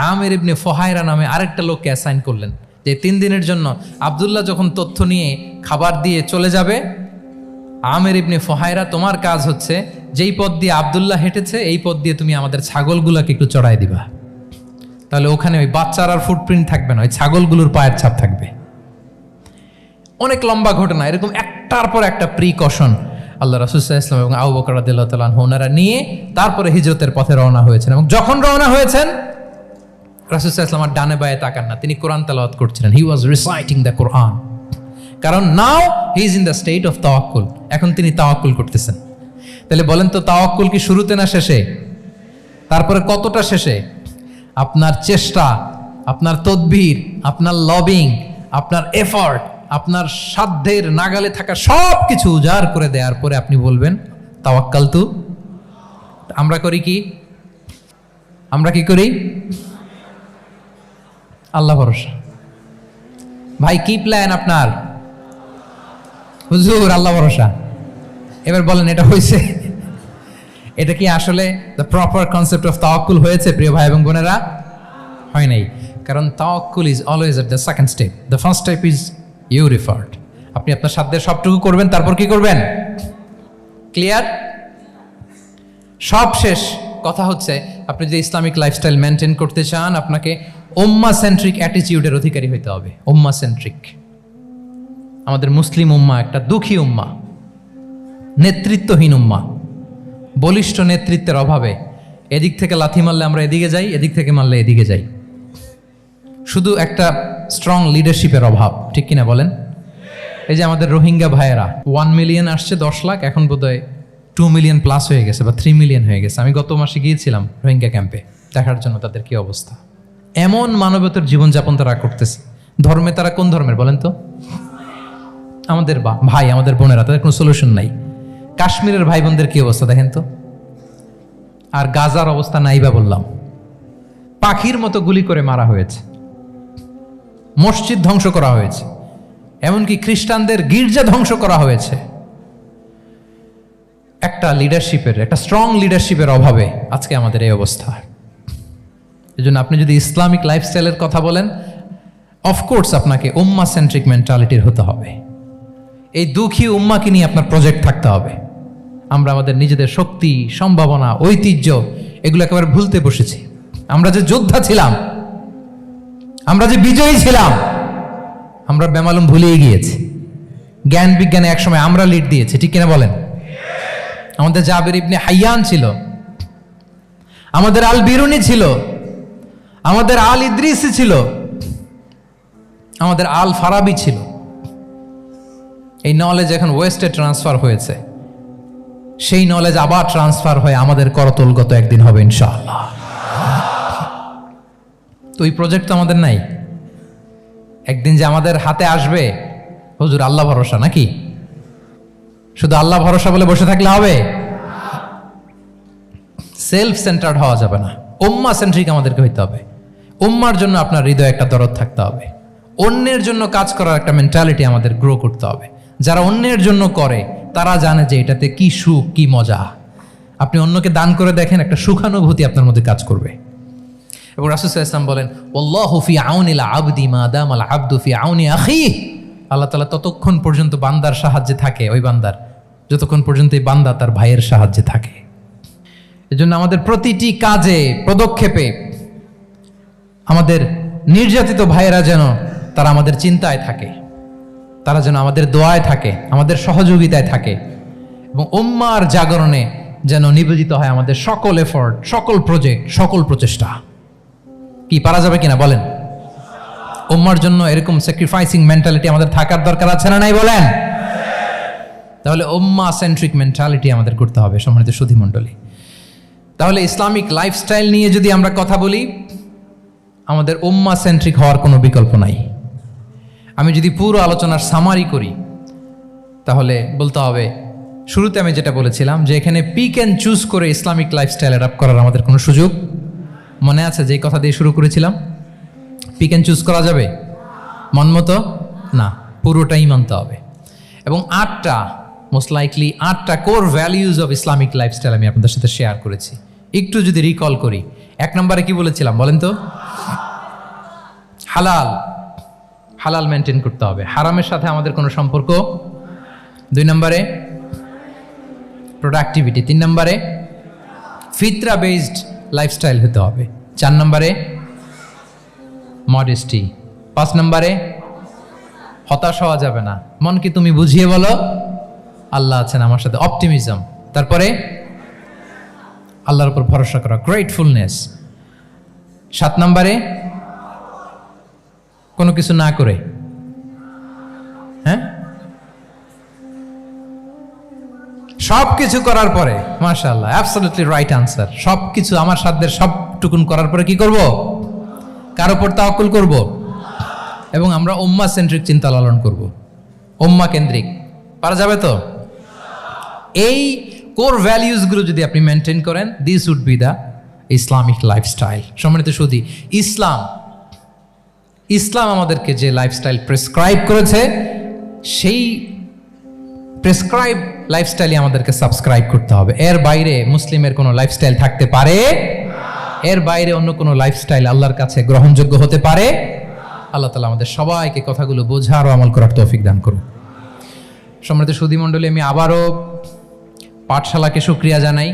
আমির ইবনে ফুহায়রা নামে আরেকটা লোককে অ্যাসাইন করলেন যে 3 দিনের জন্য আব্দুল্লাহ যখন তথ্য নিয়ে খাবার দিয়ে চলে যাবে, আমির ইবনে ফুহায়রা, তোমার কাজ হচ্ছে যেই পথ দিয়ে আব্দুল্লাহ হেঁটেছে এই পথ দিয়ে তুমি আমাদের ছাগলগুলোকে একটু চড়াই দিবা। তাহলে ওখানে ওই বাচ্চার আর ফুটপ্রিন্ট থাকবে না, ওই ছাগলগুলোর পায়ের ছাপ থাকবে। অনেক লম্বা ঘটনা, এরকম একটার পর একটা প্রিকশন আল্লাহ রাসূল সাল্লাল্লাহু আলাইহি ওয়াসাল্লাম এবং আবু বকর রাদিয়াল্লাহু তাআলা আনহু ওনারা নিয়ে তারপরে হিজরতের পথে রওনা হয়েছেন। এবং যখন রওনা হয়েছেন, রাসূল সাল্লাল্লাহু আলাইহি ওয়াসাল্লাম আর ডানে বায়ে তাকান না, তিনি কোরআন তেলাওয়াত করছিলেন। হি ওয়াজ রিসাইটিং দ্য কোরআন, কারণ now he is in the state of tawakkul. এখন তিনি তাওয়াক্কুল করতেছেন। তাহলে বলেন তো, তাওয়াক্কুল কি শুরুতে না শেষে? তারপরে কতটা শেষে? আপনার চেষ্টা, আপনার তদবির, আপনার লবিং, আপনার এফর্ট, আপনার সাধ্যের নাগালে থাকা সব কিছু উজাড় করে দেওয়ার পরে আপনি বলবেন তাওয়াক্কালতু। আমরা করি কি? আমরা কি করি? আল্লাহ ভরসা। ভাই কি প্ল্যান আপনার? হুজুর আল্লাহ ভরসা। এবার বলেন, এটা হয়েছে? এটা কি আসলে দ্য প্রপার কনসেপ্ট অফ তাওয়াক্কুল হয়েছে প্রিয় ভাই এবং বোনেরা? হয় নাই। কারণ তাওয়াক্কুল is always at the second step. The first step is your effort. আপনি আপনার সাধ্যের সবটুকু করবেন, তারপর কি করবেন? ক্লিয়ার? সব শেষ। কথা হচ্ছে, আপনি যদি ইসলামিক লাইফস্টাইল মেনটেন করতে চান, আপনাকে উম্মাহ সেন্ট্রিক অ্যাটিটিউডের অধিকারী হইতে হবে। উম্মাহ সেন্ট্রিক। আমাদের মুসলিম উম্মাহ একটা দুঃখী উম্মাহ, নেতৃত্বহীন উম্মাহ, বলিষ্ঠ নেতৃত্বের অভাবে এদিক থেকে লাথি মারলে আমরা এদিকে যাই, এদিক থেকে মারলে এদিকে যাই। শুধু একটা স্ট্রং লিডারশিপের অভাব, ঠিক কিনা বলেন? এই যে আমাদের রোহিঙ্গা ভাইয়েরা 1 মিলিয়ন আসছে, 10 লাখ, এখন বোধহয় 2 মিলিয়ন প্লাস হয়ে গেছে বা 3 মিলিয়ন হয়ে গেছে। আমি গত মাসে গিয়েছিলাম রোহিঙ্গা ক্যাম্পে দেখার জন্য তাদের কি অবস্থা। এমন মানবতার জীবনযাপন তারা করতেছে। ধর্মে তারা কোন ধর্মের বলেন তো? আমাদের ভাই, আমাদের বোনেরা, তাদের কোনো সলিউশন নাই। কাশ্মীরের ভাই বোনদের কি অবস্থা দেখেন তো। আর গাজার অবস্থা নাই বা বললাম। পাখির মতো গুলি করে মারা হয়েছে, মসজিদ ধ্বংস করা হয়েছে, এমনকি খ্রিস্টানদের গির্জা ধ্বংস করা হয়েছে। একটা লিডারশিপের, একটা স্ট্রং লিডারশিপের অভাবে আজকে আমাদের এই অবস্থা। এই জন্য আপনি যদি ইসলামিক লাইফস্টাইলের কথা বলেন, অফকোর্স আপনাকে উম্মাহ সেন্ট্রিক মেন্টালিটির হতে হবে। এই দুঃখী উম্মাকে নিয়ে আপনার প্রজেক্ট থাকতে হবে। আমরা আমাদের নিজেদের শক্তি, সম্ভাবনা, ঐতিহ্য এগুলো একেবারে ভুলতে বসেছি। আমরা যে যোদ্ধা ছিলাম, আমরা যে বিজয়ী ছিলাম, আমরা বেমালুম ভুলিয়ে গিয়েছি। জ্ঞান বিজ্ঞানে একসময় আমরা লিড দিয়েছি, ঠিক কিনা বলেন? আমাদের জাবির ইবনে হাইয়ান ছিল, আমাদের আল বিরুনি ছিল, আমাদের আল ইদ্রিসি ছিল, আমাদের আল ফারাবি ছিল। এই নলেজ এখন ওয়েস্টে ট্রান্সফার হয়েছে, সেই নলেজ আবার ট্রান্সফার হয়ে আমাদের করতলগত একদিন হবে ইনশাআল্লাহ। তো এই প্রজেক্ট তো আমাদের নাই। একদিন যে আমাদের হাতে আসবে, হুজুর আল্লাহ ভরসা নাকি? শুধু আল্লাহ ভরসা বলে বসে থাকলে হবে? সেলফ সেন্টার্ড হওয়া যাবে না, উম্মাহ সেন্ট্রিক আমাদেরকে হইতে হবে। উম্মার জন্য আপনার হৃদয়ে একটা দরদ থাকতে হবে। অন্যের জন্য কাজ করার একটা মেন্টালিটি আমাদের গ্রো করতে হবে। যারা অন্যের জন্য করে তারা জানে যে এটাতে কি সুখ, কি মজা। আপনি অন্যকে দান করে দেখেন, একটা সুখানুভূতি আপনার মধ্যে কাজ করবে। এবং রাসূল সাল্লাল্লাহু আলাইহি ওয়াসাল্লাম বলেন, আল্লাহু ফি আউনিল আবদি মা দামাল আবদু ফি আউনি আখিহি। আল্লাহ তাআলা ততক্ষণ পর্যন্ত বান্দার সাহায্যে থাকে, ওই বান্দার, যতক্ষণ পর্যন্ত এই বান্দা তার ভাইয়ের সাহায্যে থাকে। এজন্য আমাদের প্রতিটি কাজে, পদক্ষেপে আমাদের নির্যাতিত ভাইয়েরা যেন তারা আমাদের চিন্তায় থাকে, তারা যেন আমাদের দোয়ায় থাকে, আমাদের সহযোগিতায় থাকে, এবং উম্মার জাগরণে যেন নিবেদিত হয় আমাদের সকল এফোর্ট, সকল প্রজেক্ট, সকল প্রচেষ্টা। কি পারা যাবে কিনা বলেন? উম্মার জন্য এরকম স্যাক্রিফাইসিং মেন্টালিটি আমাদের থাকার দরকার আছে না নাই বলেন? তাহলে উম্মা সেন্ট্রিক মেন্টালিটি আমাদের করতে হবে সম্মানিত সুধী মণ্ডলী। তাহলে ইসলামিক লাইফস্টাইল নিয়ে যদি আমরা কথা বলি, আমাদের উম্মা সেন্ট্রিক হওয়ার কোনো বিকল্প নাই। আমি যদি পুরো আলোচনার সামারি করি তাহলে বলতে হবে, শুরুতে আমি যেটা বলেছিলাম যে এখানে পিক অ্যান্ড চুজ করে ইসলামিক লাইফস্টাইল অ্যাডাপ্ট করার আমাদের কোনো সুযোগ মনে আছে? যে কথা দিয়ে শুরু করেছিলাম, পিক অ্যান্ড চুজ করা যাবে মন মতো না, পুরোটাই মানতে হবে। এবং 8টা মোস্ট লাইকলি 8টা core values of Islamic lifestyle আমি আপনাদের সাথে শেয়ার করেছি। একটু যদি রিকল করি, 1 নম্বরে কি বলেছিলাম বলেন তো? হালাল, হালাল মেনটেন করতে হবে, হারামের সাথে আমাদের কোনো সম্পর্ক। 2 নম্বরে প্রোডাক্টিভিটি। 3 নম্বরে ফিতরা বেসড লাইফস্টাইল হতে হবে। 4 নম্বরে মডেস্টি। 5 নম্বরে হতাশ হওয়া যাবে না, মন কি তুমি বুঝিয়ে বলো আল্লাহ আছেন আমার সাথে, অপটিমিজম। তারপরে আল্লাহর উপর ভরসা করা, গ্রেটফুলনেস। 7 নম্বরে কোনো কিছু না করে, হ্যাঁ, সব কিছু করার পরে, মাশাআল্লাহ, অ্যাবসলিউটলি রাইট আনসার। সব কিছু আমার সাধ্যের সবটুকুন করার পরে কি করব? কার উপর তাওয়াক্কুল করব, এবং আমরা উম্মাহ সেন্ট্রিক চিন্তা লালন করব, উম্মাহ কেন্দ্রিক। পারা যাবে তো? এই কোর ভ্যালিউজগুলো যদি আপনি মেনটেন করেন, this would be the Islamic lifestyle. সম্মানিত সুধী, ইসলাম আমাদেরকে যে লাইফস্টাইল প্রেসক্রাইব করেছে, সেই প্রেসক্রাইব লাইফস্টাইলই আমাদেরকে সাবস্ক্রাইব করতে হবে। এর বাইরে মুসলিমের কোনো লাইফস্টাইল থাকতে পারে? এর বাইরে অন্য কোনো লাইফস্টাইল আল্লাহর কাছে গ্রহণযোগ্য হতে পারে? আল্লাহ তাআলা আমাদের সবাইকে কথাগুলো বোঝার ও আমল করার তৌফিক দান করুন। সম্মানিত সুধী মণ্ডলী, আমি আবারও পাঠশালাকে শুকরিয়া জানাই,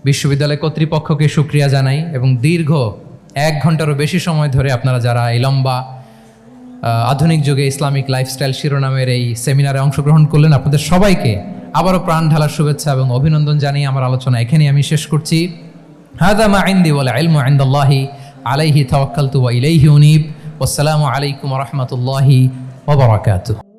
বিশ্ববিদ্যালয় কর্তৃপক্ষকে শুকরিয়া জানাই, এবং দীর্ঘ 1 ঘন্টারও বেশি সময় ধরে আপনারা যারা এই লম্বা আধুনিক যুগে ইসলামিক লাইফস্টাইল শিরোনামের এই সেমিনারে অংশগ্রহণ করলেন, আপনাদের সবাইকে আবারও প্রাণ ঢালার শুভেচ্ছা এবং অভিনন্দন জানিয়ে আমার আলোচনা এখানেই আমি শেষ করছি। হাযা মা ইনদি ওয়াল ইলমু ইনদাল্লাহি আলাইহি তাওয়াক্কালতু ওয়া ইলাইহি উনীব। ওয়াসসালামু আলাইকুম ওয়া রাহমাতুল্লাহি ওয়া বারাকাতুহু।